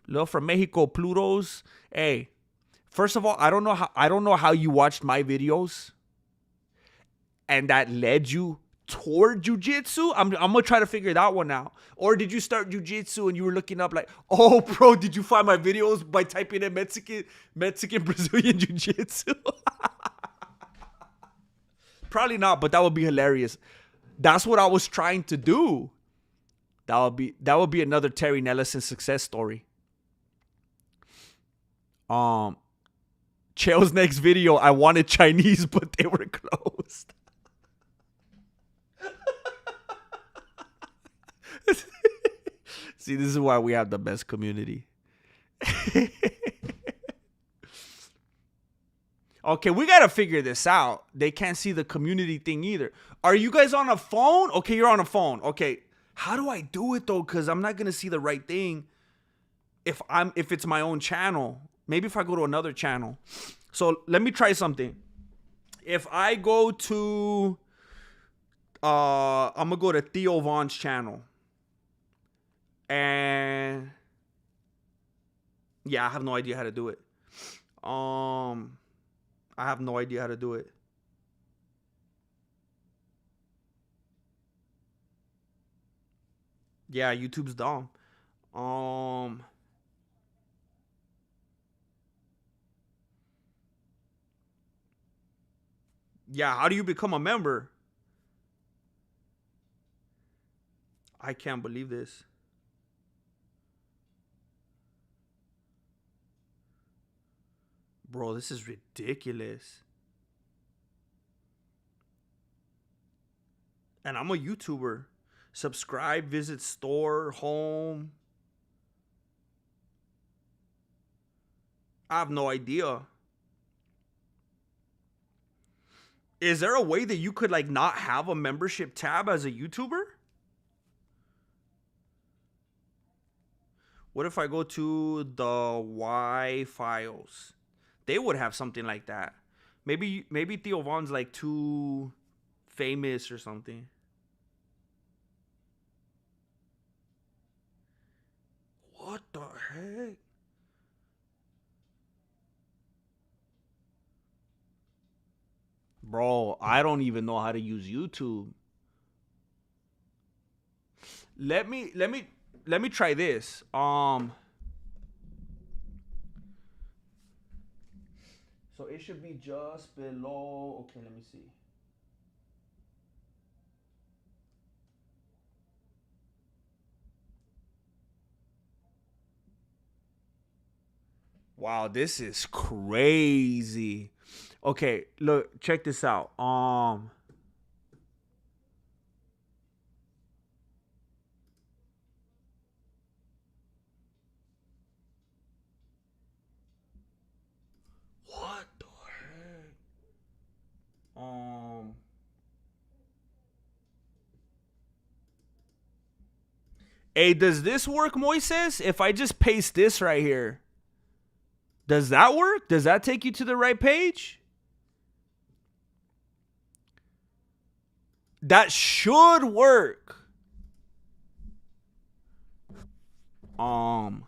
Love from Mexico, Plutos. Hey, first of all, I don't know how you watched my videos and that led you toward jujitsu? I'm gonna try to figure that one out. Or did you start jujitsu and you were looking up like, oh, bro, did you find my videos by typing in Mexican Brazilian jujitsu? Probably not, but that would be hilarious. That's what I was trying to do. That would be another Terry Nelson success story. Chael's next video, I wanted Chinese, but they were closed. See, this is why we have the best community. Okay, we got to figure this out. They can't see the community thing either. Are you guys on a phone? Okay, you're on a phone. Okay, how do I do it though? Because I'm not going to see the right thing if it's my own channel. Maybe if I go to another channel. So let me try something. If I go to, I'm going to go to Theo Vaughn's channel. And yeah, I have no idea how to do it. I have no idea how to do it. Yeah, YouTube's dumb. Yeah, how do you become a member? I can't believe this. Bro, this is ridiculous. And I'm a YouTuber. Subscribe, visit store, home. I have no idea. Is there a way that you could like not have a membership tab as a YouTuber? What if I go to the Y files? They would have something like that. Maybe Theo Vaughn's like too famous or something. What the heck? Bro, I don't even know how to use YouTube. Let me try this. So it should be just below. Okay, let me see. Wow, this is crazy. Okay, look, check this out. What the heck? Hey, does this work, Moises? If I just paste this right here, does that work? Does that take you to the right page? That should work. Now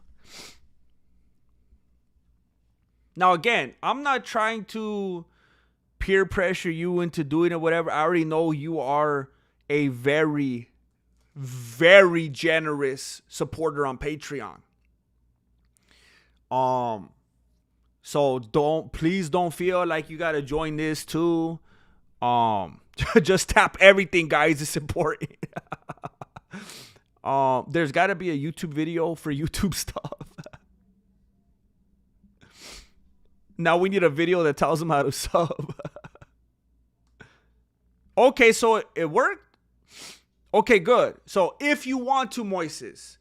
again, I'm not trying to peer pressure you into doing it, whatever. I already know you are a very, very generous supporter on Patreon. So please don't feel like you gotta join this too. Just tap everything, guys. It's important. There's gotta be a YouTube video for YouTube stuff. Now we need a video that tells them how to sub. Okay, so it worked? Okay, good. So if you want to, Moises,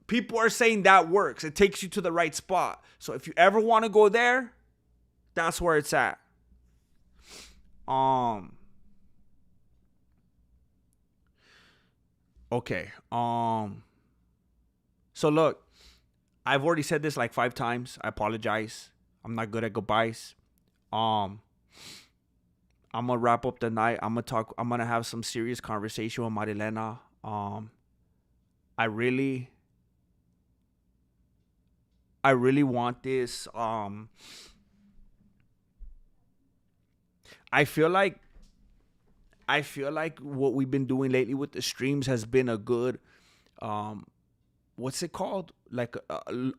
people are saying that works. It takes you to the right spot. So if you ever want to go there, that's where it's at. Okay. So look, I've already said this like 5 times. I apologize. I'm not good at goodbyes. I'm gonna wrap up the night. I'm gonna have some serious conversation with Marilena. I really want this. I feel like I feel like what we've been doing lately with the streams has been a good, what's it called? Like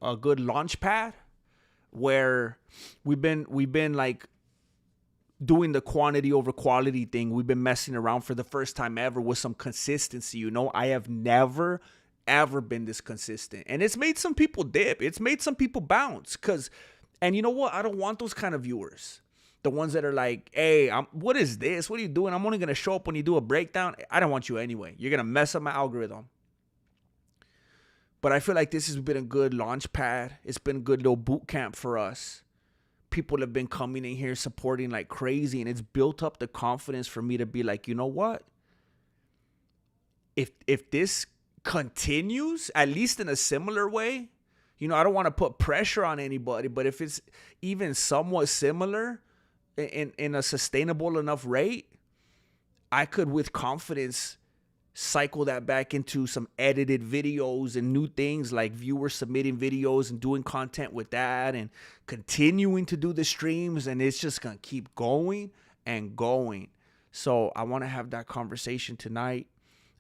a good launch pad, where we've been like doing the quantity over quality thing. We've been messing around for the first time ever with some consistency. I have never ever been this consistent, and it's made some people dip. It's made some people bounce. And you know what? I don't want those kind of viewers. The ones that are like, hey, what is this? What are you doing? I'm only going to show up when you do a breakdown. I don't want you anyway. You're going to mess up my algorithm. But I feel like this has been a good launch pad. It's been a good little boot camp for us. People have been coming in here supporting like crazy, and it's built up the confidence for me to be like, you know what? If this continues, at least in a similar way, I don't want to put pressure on anybody, but if it's even somewhat similar in a sustainable enough rate, I could with confidence cycle that back into some edited videos and new things, like viewers submitting videos and doing content with that and continuing to do the streams, and it's just going to keep going and going. So I want to have that conversation tonight.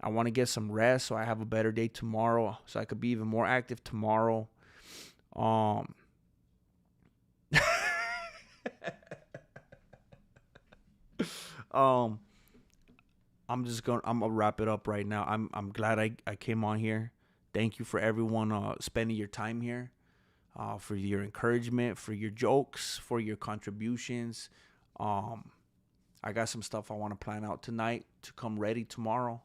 I want to get some rest so I have a better day tomorrow, so I could be even more active tomorrow. I'm gonna wrap it up right now. I'm glad I came on here. Thank you for everyone spending your time here, for your encouragement, for your jokes, for your contributions. I got some stuff I want to plan out tonight to come ready tomorrow.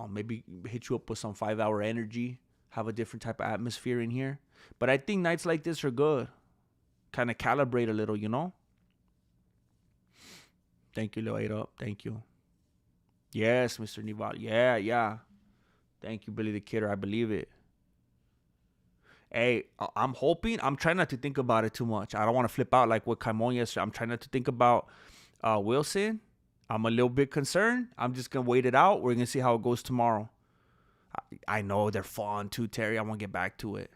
Maybe hit you up with some 5-hour energy, have a different type of atmosphere in here. But I think nights like this are good. Kind of calibrate a little, Thank you, Lil 8 Up. Thank you. Yes, Mr. Nival. Yeah. Thank you, Billy the Kidder. I believe it. Hey, I'm trying not to think about it too much. I don't want to flip out like with Caimon yesterday. I'm trying not to think about Wilson. I'm a little bit concerned. I'm just going to wait it out. We're going to see how it goes tomorrow. I know they're fun too, Terry. I want to get back to it.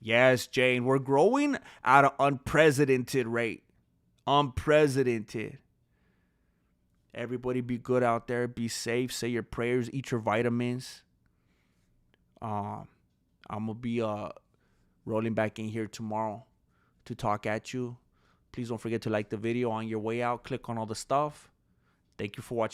Yes, Jane. We're growing at an unprecedented rate. Unprecedented. Everybody be good out there. Be safe. Say your prayers. Eat your vitamins. I'm going to be rolling back in here tomorrow to talk at you. Please don't forget to like the video on your way out. Click on all the stuff. Thank you for watching.